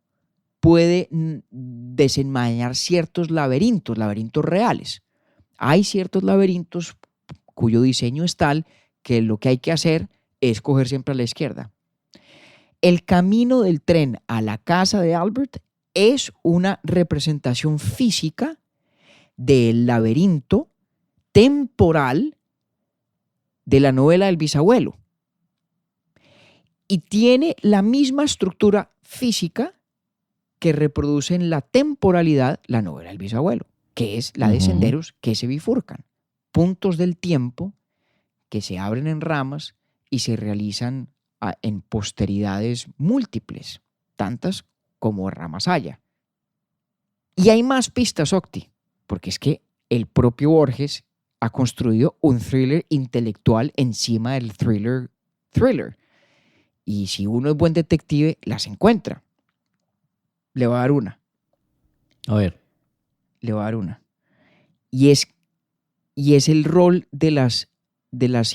puede desenmarañar ciertos laberintos reales. Hay ciertos laberintos cuyo diseño es tal que lo que hay que hacer es coger siempre a la izquierda. El camino del tren a la casa de Albert es una representación física del laberinto temporal de la novela del bisabuelo. Y tiene la misma estructura física que reproduce en la temporalidad la novela del bisabuelo, que es la de senderos que se bifurcan. Puntos del tiempo que se abren en ramas y se realizan en posteridades múltiples, tantas como ramas haya. Y hay más pistas, Octi, porque es que el propio Borges ha construido un thriller intelectual encima del thriller. Y si uno es buen detective, las encuentra. Le voy a dar una. A ver. Le voy a dar una. Y es el rol de las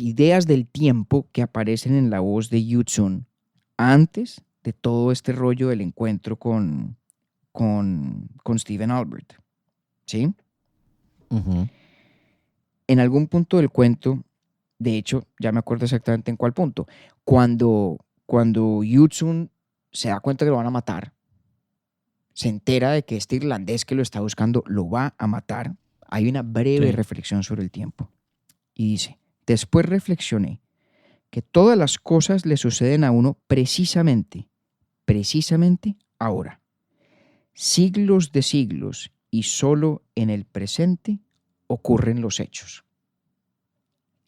ideas del tiempo que aparecen en la voz de Yu-Tsun antes de todo este rollo del encuentro con Stephen Albert. ¿Sí? En algún punto del cuento, de hecho, ya me acuerdo exactamente en cuál punto, cuando Yu-Tsun se da cuenta que lo van a matar, se entera de que este irlandés que lo está buscando lo va a matar, hay una breve reflexión sobre el tiempo. Y dice, después reflexioné que todas las cosas le suceden a uno precisamente ahora. Siglos de siglos y solo en el presente ocurren los hechos.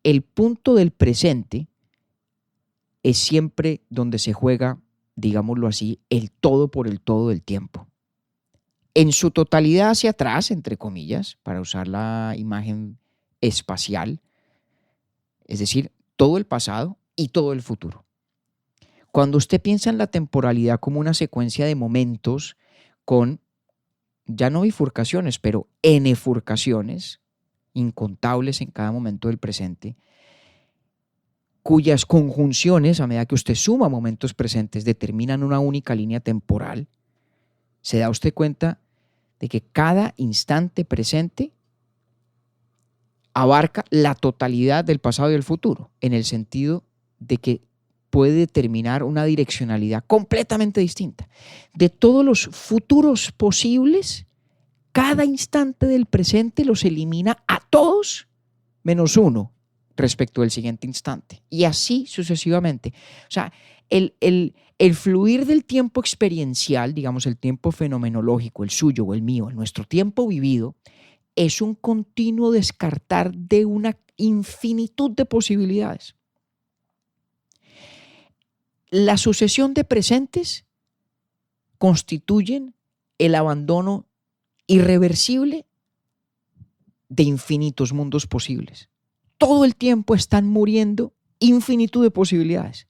El punto del presente es siempre donde se juega, digámoslo así, el todo por el todo del tiempo. En su totalidad hacia atrás, entre comillas, para usar la imagen espacial, es decir, todo el pasado y todo el futuro. Cuando usted piensa en la temporalidad como una secuencia de momentos con, ya no bifurcaciones, pero enfurcaciones, incontables en cada momento del presente, cuyas conjunciones, a medida que usted suma momentos presentes, determinan una única línea temporal, se da usted cuenta de que cada instante presente abarca la totalidad del pasado y del futuro, en el sentido de que puede determinar una direccionalidad completamente distinta. De todos los futuros posibles, cada instante del presente los elimina a todos menos uno, respecto del siguiente instante. Y así sucesivamente. O sea, el fluir del tiempo experiencial, digamos el tiempo fenomenológico, el suyo o el mío, el nuestro tiempo vivido, es un continuo descartar de una infinitud de posibilidades. La sucesión de presentes constituyen el abandono irreversible de infinitos mundos posibles. Todo el tiempo están muriendo infinitud de posibilidades.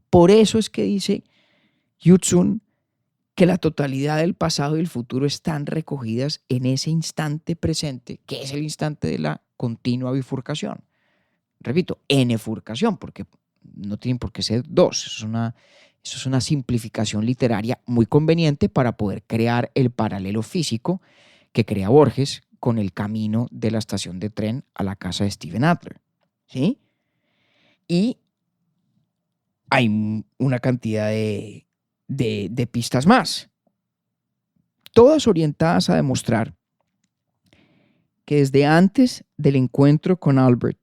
Por eso es que dice Yu-Tsung que la totalidad del pasado y el futuro están recogidas en ese instante presente, que es el instante de la continua bifurcación. Repito, enfurcación, porque no tienen por qué ser dos. Eso es una simplificación literaria muy conveniente para poder crear el paralelo físico que crea Borges con el camino de la estación de tren a la casa de Stephen Adler. ¿Sí? Y hay una cantidad de pistas más, todas orientadas a demostrar que desde antes del encuentro con Albert,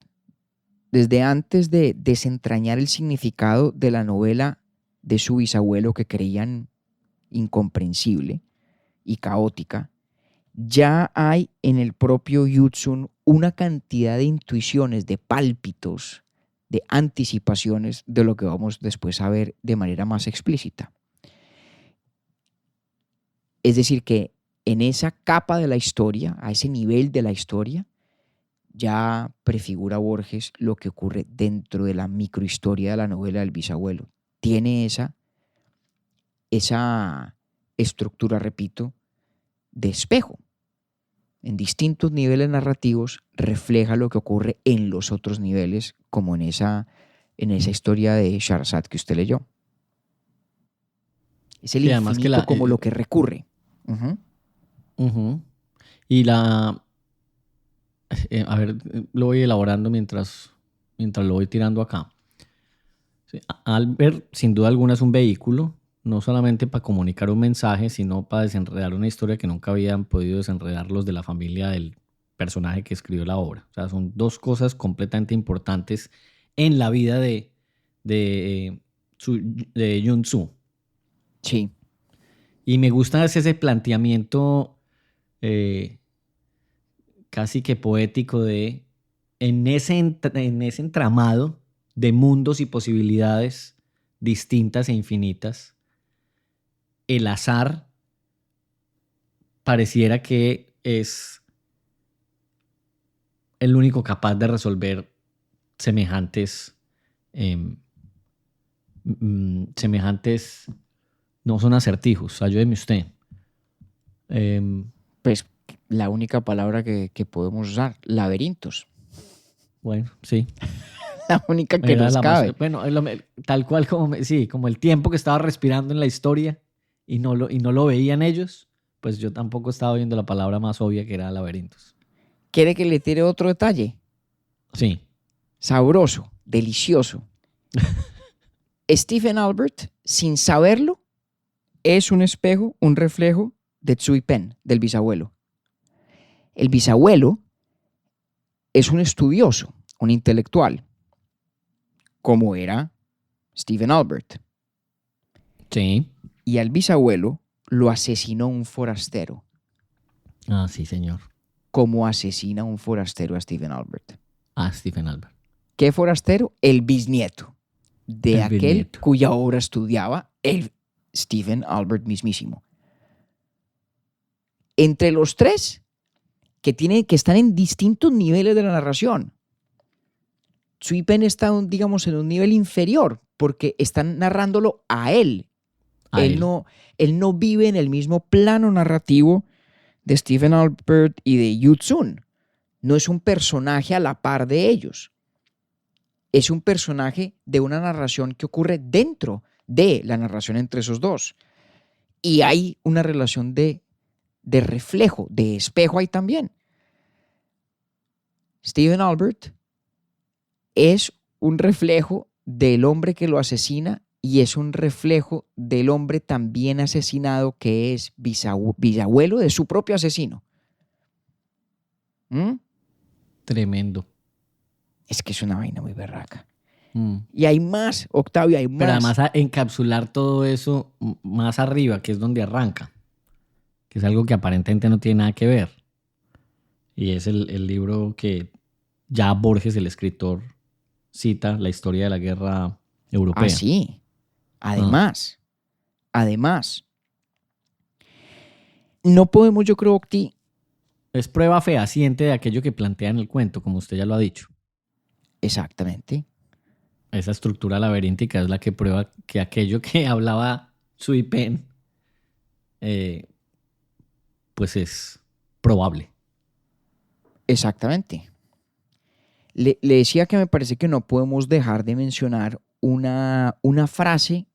desde antes de desentrañar el significado de la novela de su bisabuelo que creían incomprensible y caótica, ya hay en el propio Yu-Tsung una cantidad de intuiciones, de pálpitos, de anticipaciones de lo que vamos después a ver de manera más explícita. Es decir, que en esa capa de la historia, a ese nivel de la historia, ya prefigura Borges lo que ocurre dentro de la microhistoria de la novela del bisabuelo. Tiene esa estructura, repito, de espejo. En distintos niveles narrativos refleja lo que ocurre en los otros niveles, como en esa historia de Shahrazad que usted leyó. Es el infinito como lo que recurre. Y a ver, lo voy elaborando mientras lo voy tirando acá. Sí, Albert, sin duda alguna, es un vehículo, no solamente para comunicar un mensaje, sino para desenredar una historia que nunca habían podido desenredar los de la familia del personaje que escribió la obra. O sea, son dos cosas completamente importantes en la vida de Yu-Tsung. Sí. Y me gusta ese planteamiento casi que poético de en ese entramado de mundos y posibilidades distintas e infinitas, el azar pareciera que es el único capaz de resolver semejantes, no son acertijos, ayúdeme usted. Pues la única palabra que podemos usar, laberintos. Bueno, sí. La única que nos cabe. Bueno, tal cual como el tiempo que estaba respirando en la historia y no lo veían ellos, pues yo tampoco estaba viendo la palabra más obvia que era laberintos. ¿Quiere que le tire otro detalle? Sí. Sabroso, delicioso. Stephen Albert, sin saberlo, es un espejo, un reflejo de Tsui Pen, del bisabuelo. El bisabuelo es un estudioso, un intelectual, como era Stephen Albert. Sí. Y al bisabuelo lo asesinó un forastero. Ah, sí, señor. Como asesina un forastero a Stephen Albert. Ah, Stephen Albert. ¿Qué forastero? El bisnieto de aquel cuya obra estudiaba el Stephen Albert mismísimo. Entre los tres, que están en distintos niveles de la narración. Tsui Pen está, digamos, en un nivel inferior, porque están narrándolo a él. Él no vive en el mismo plano narrativo de Stephen Albert y de Yu-Tsung. No es un personaje a la par de ellos. Es un personaje de una narración que ocurre dentro de la narración entre esos dos. Y hay una relación de reflejo, de espejo ahí también. Stephen Albert es un reflejo del hombre que lo asesina y es un reflejo del hombre también asesinado que es bisabuelo de su propio asesino. Tremendo. Es que es una vaina muy berraca. Mm. Y hay más, Octavio, hay más. Pero además encapsular todo eso más arriba, que es donde arranca, que es algo que aparentemente no tiene nada que ver. Y es el libro que ya Borges, el escritor, cita la historia de la guerra europea. Ah, sí. Además, no podemos, yo creo, Octi, Es prueba fehaciente de aquello que plantea en el cuento, como usted ya lo ha dicho. exactamente, Esa estructura laberíntica es la que prueba que aquello que hablaba Sui Pen, pues es probable. exactamente. Le decía que me parece que no podemos dejar de mencionar una frase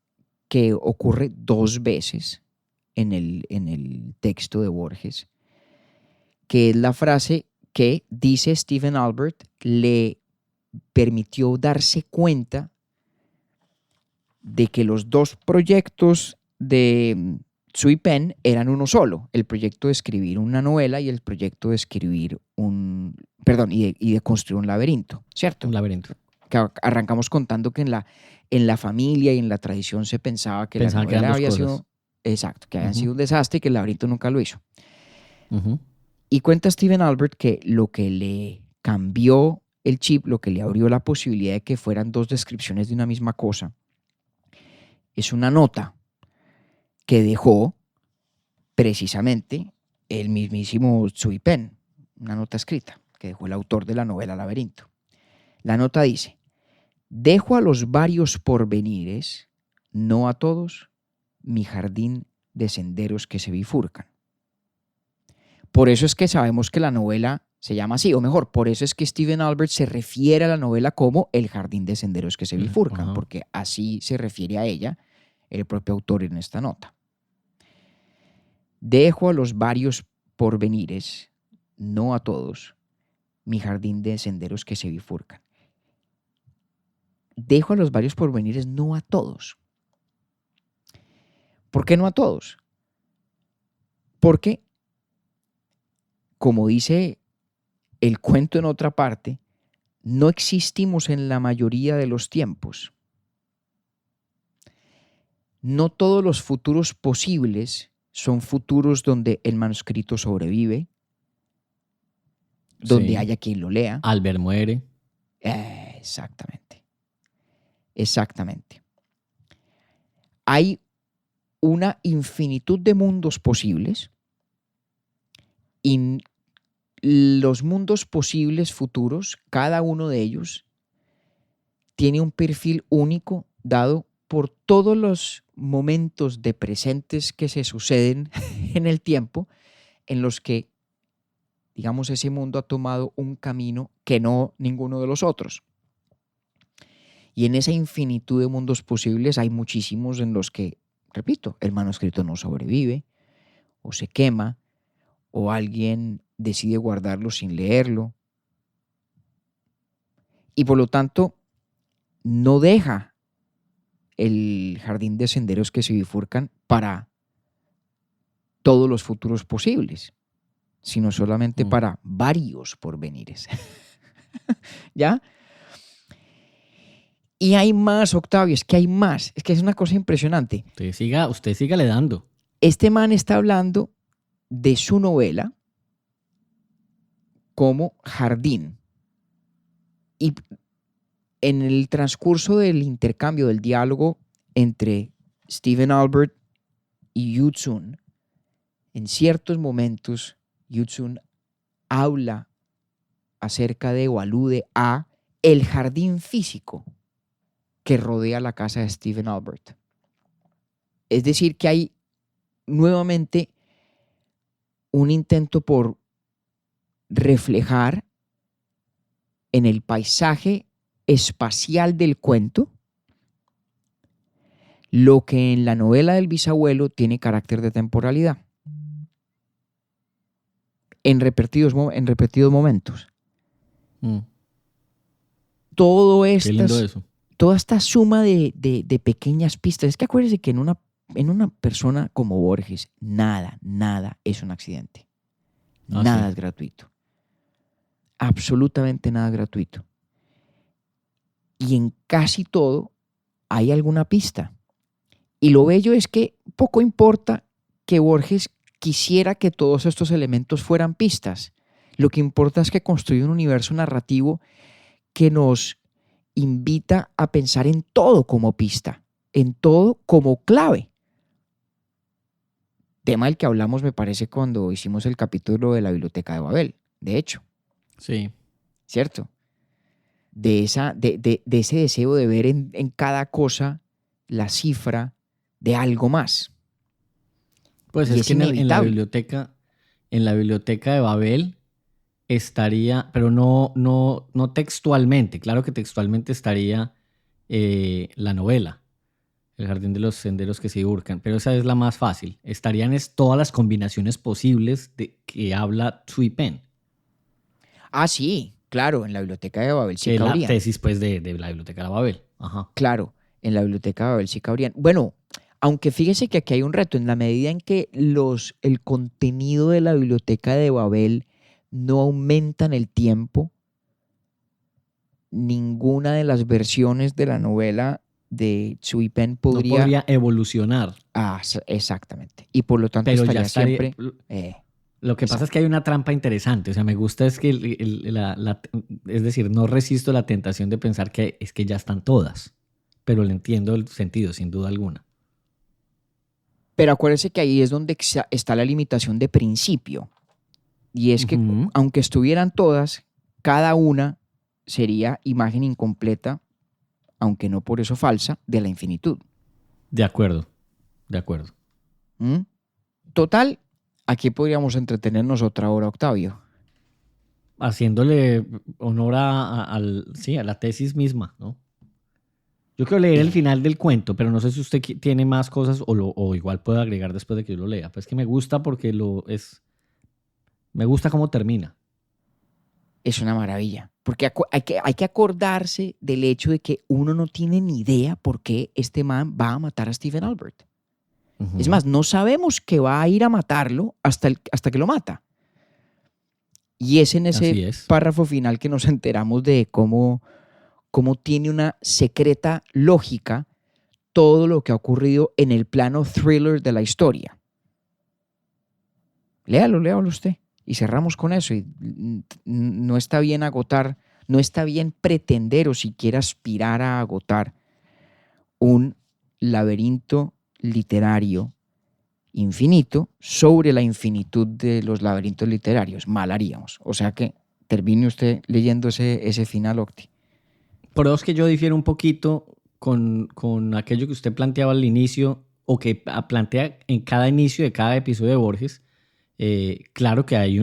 que ocurre 2 veces en el texto de Borges, que es la frase que dice Stephen Albert le permitió darse cuenta de que los 2 proyectos de Sui Pen eran uno solo, el proyecto de escribir una novela y el proyecto de escribir y de construir un laberinto, ¿cierto? Un laberinto. Que arrancamos contando que en la familia y en la tradición se pensaba que Pensaban la que eran novela dos había cosas. sido, exacto, que habían Ujú. sido un desastre y que el laberinto nunca lo hizo. Ujú. Y cuenta Stephen Albert que lo que le cambió el chip, lo que le abrió la posibilidad de que fueran 2 descripciones de una misma cosa, es una nota que dejó precisamente el mismísimo Sui Pen, una nota escrita que dejó el autor de la novela Laberinto. La nota dice: dejo a los varios porvenires, no a todos, mi jardín de senderos que se bifurcan. Por eso es que sabemos que la novela se llama así, o mejor, por eso es que Stephen Albert se refiere a la novela como El jardín de senderos que se bifurcan, Ajá. porque así se refiere a ella el propio autor en esta nota. Dejo a los varios porvenires, no a todos, mi jardín de senderos que se bifurcan. Dejo a los varios porvenires, no a todos. ¿Por qué no a todos? Porque, como dice el cuento en otra parte, no existimos en la mayoría de los tiempos. No todos los futuros posibles son futuros donde el manuscrito sobrevive, donde Sí. haya quien lo lea. Albert muere. Exactamente. Exactamente. Hay una infinitud de mundos posibles y los mundos posibles futuros, cada uno de ellos tiene un perfil único dado por todos los momentos de presentes que se suceden en el tiempo en los que, digamos, ese mundo ha tomado un camino que no ninguno de los otros. Y en esa infinitud de mundos posibles hay muchísimos en los que, repito, el manuscrito no sobrevive, o se quema, o alguien decide guardarlo sin leerlo. Y por lo tanto, no deja el jardín de senderos que se bifurcan para todos los futuros posibles, sino solamente para varios porvenires. ¿Ya? Y hay más, Octavio, es que hay más. Es que es una cosa impresionante. Usted sígale dando. Este man está hablando de su novela como jardín. Y en el transcurso del intercambio, del diálogo entre Stephen Albert y Yu Tsun, en ciertos momentos, Yu Tsun habla acerca de o alude a el jardín físico que rodea la casa de Stephen Albert. Es decir, que hay nuevamente un intento por reflejar en el paisaje espacial del cuento lo que en la novela del bisabuelo tiene carácter de temporalidad. En repetidos momentos. Todo Qué lindo eso. Toda esta suma de pequeñas pistas. Es que acuérdese que en una persona como Borges, nada es un accidente. Nada Sí. es gratuito. Absolutamente nada es gratuito. y en casi todo hay alguna pista. Y lo bello es que poco importa que Borges quisiera que todos estos elementos fueran pistas. Lo que importa es que construye un universo narrativo que nos invita a pensar en todo como pista, en todo como clave. Tema del que hablamos, me parece, cuando hicimos el capítulo de la Biblioteca de Babel, de hecho, Sí. ¿cierto? De ese deseo de ver en cada cosa la cifra de algo más. Pues Y es es que en la inevitable. biblioteca de Babel estaría, pero no textualmente. Claro que textualmente estaría la novela, El jardín de los senderos que se bifurcan, pero esa es la más fácil. Estarían todas las combinaciones posibles de que habla Tsui Pen, Ah, sí, claro, en la Biblioteca de Babel sí que es la cabrían. tesis pues de la biblioteca de Babel. Ajá. Claro, en la Biblioteca de Babel sí cabrían. Bueno, aunque fíjese que aquí hay un reto, en la medida en que el contenido de la Biblioteca de Babel no aumenta en el tiempo, ninguna de las versiones de la novela de Tsui Pen No podría... podría evolucionar, Exactamente. Y por lo tanto pero ya estaría estaría. siempre... Lo que pasa es exacto. que hay una trampa interesante. O sea, me gusta es que, es decir, no resisto la tentación de pensar que es que ya están todas, pero le entiendo el sentido, sin duda alguna. Pero acuérdese que ahí es donde está la limitación de principio. Y es que Ujú. aunque estuvieran todas, cada una sería imagen incompleta, aunque no por eso falsa, de la infinitud. De acuerdo, de acuerdo. ¿Mm? Total, aquí podríamos entretenernos otra hora, Octavio. Haciéndole honor sí, a la tesis misma, ¿no? Yo quiero leer el final del cuento, pero no sé si usted tiene más cosas o igual puede agregar después de que yo lo lea. Pues es que me gusta porque me gusta cómo termina. Es una maravilla. Porque hay que acordarse del hecho de que uno no tiene ni idea por qué este man va a matar a Stephen Albert. Ujú. Es más, no sabemos que va a ir a matarlo hasta que lo mata. Y es en Así ese es. párrafo final que nos enteramos de cómo tiene una secreta lógica todo lo que ha ocurrido en el plano thriller de la historia. Léalo usted. Y cerramos con eso. Y no está bien agotar, no está bien pretender o siquiera aspirar a agotar un laberinto literario infinito sobre la infinitud de los laberintos literarios. Mal haríamos. O sea que termine usted leyendo ese final, Octi. Pero es que yo difiero un poquito con aquello que usted planteaba al inicio o que plantea en cada inicio de cada episodio de Borges. Claro que hay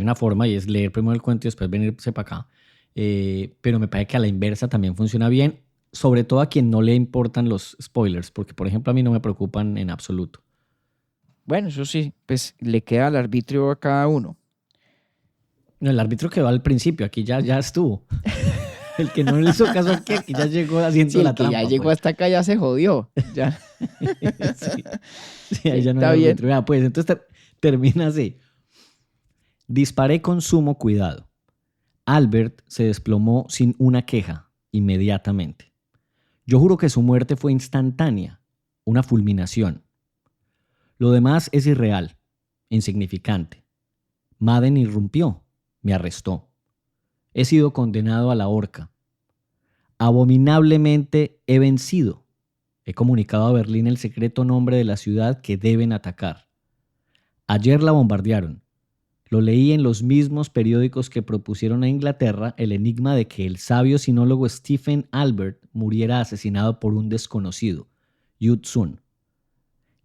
una forma y es leer primero el cuento y después venirse para acá. Pero me parece que a la inversa también funciona bien, sobre todo a quien no le importan los spoilers, porque por ejemplo a mí no me preocupan en absoluto. Bueno, eso sí, pues le queda al arbitrio a cada uno. No, el árbitro quedó al principio, aquí ya estuvo. El que no le hizo caso aquí ya llegó haciendo Sí, la el que trampa. ya llegó Pues. hasta acá ya se jodió. Ya. Sí, ahí ya no Está hay bien. árbitro. Vea, pues entonces termina así. Disparé con sumo cuidado. Albert se desplomó sin una queja inmediatamente. Yo juro que su muerte fue instantánea, una fulminación. Lo demás es irreal, insignificante. Madden irrumpió, me arrestó. He sido condenado a la horca. Abominablemente he vencido. He comunicado a Berlín el secreto nombre de la ciudad que deben atacar. Ayer la bombardearon. Lo leí en los mismos periódicos que propusieron a Inglaterra el enigma de que el sabio sinólogo Stephen Albert muriera asesinado por un desconocido, Yu Tsun.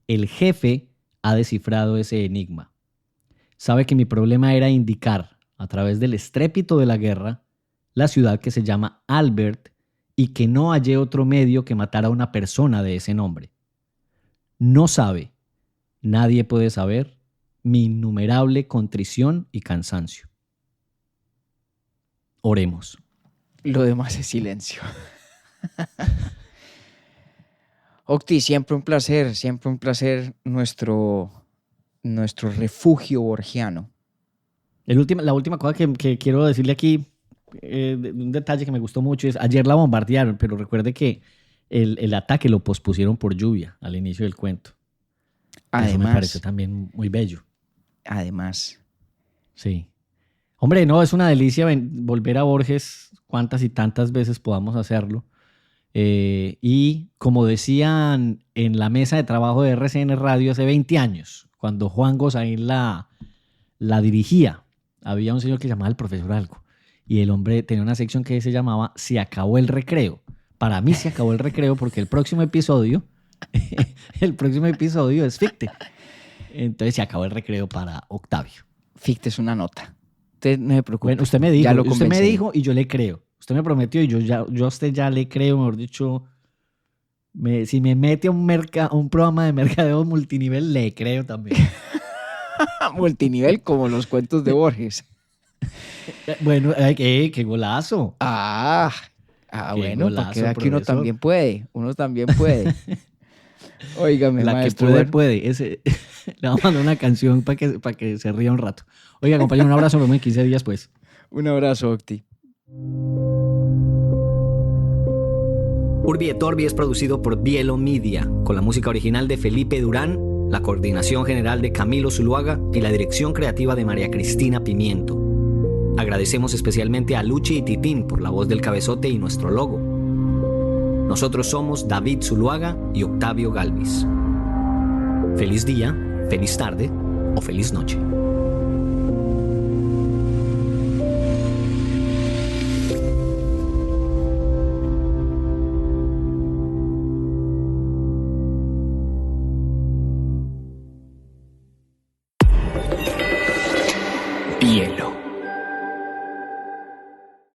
El jefe ha descifrado ese enigma. Sabe que mi problema era indicar, a través del estrépito de la guerra, la ciudad que se llama Albert y que no hallé otro medio que matar a una persona de ese nombre. No sabe, nadie puede saber, mi innumerable contrición y cansancio. Oremos. Lo demás es silencio. Octi, siempre un placer nuestro refugio borgiano. La última cosa que quiero decirle aquí, un detalle que me gustó mucho es, ayer la bombardearon, pero recuerde que el ataque lo pospusieron por lluvia al inicio del cuento. Eso me pareció también muy bello. Además. Sí. Hombre, no, es una delicia volver a Borges cuantas y tantas veces podamos hacerlo. Y como decían en la mesa de trabajo de RCN Radio hace 20 años, cuando Juan Gozaín la dirigía, había un señor que se llamaba el profesor algo, y el hombre tenía una sección que se llamaba Se acabó el recreo. Para mí se acabó el recreo porque el próximo episodio es Ficte. Entonces se acabó el recreo para Octavio. Ficte es una nota. Usted no se preocupe. Bueno, usted me dijo y yo le creo. Usted me prometió y yo a usted ya le creo, mejor dicho, si me mete a un programa de mercadeo multinivel, le creo también. Multinivel como los cuentos de Borges. Bueno, qué golazo. Bueno, para que vea que uno también puede. Óigame, la maestro. Que puede. Le vamos a mandar una canción para que se ría un rato. Oiga, compañero, un abrazo, nos vemos en 15 días, pues. Un abrazo, Octi. Urbi et Orbi es producido por Bielo Media, con la música original de Felipe Durán, la coordinación general de Camilo Zuluaga y la dirección creativa de María Cristina Pimiento. Agradecemos especialmente a Luchi y Titín por la voz del cabezote y nuestro logo. Nosotros somos David Zuluaga y Octavio Galvis. Feliz día, feliz tarde o feliz noche.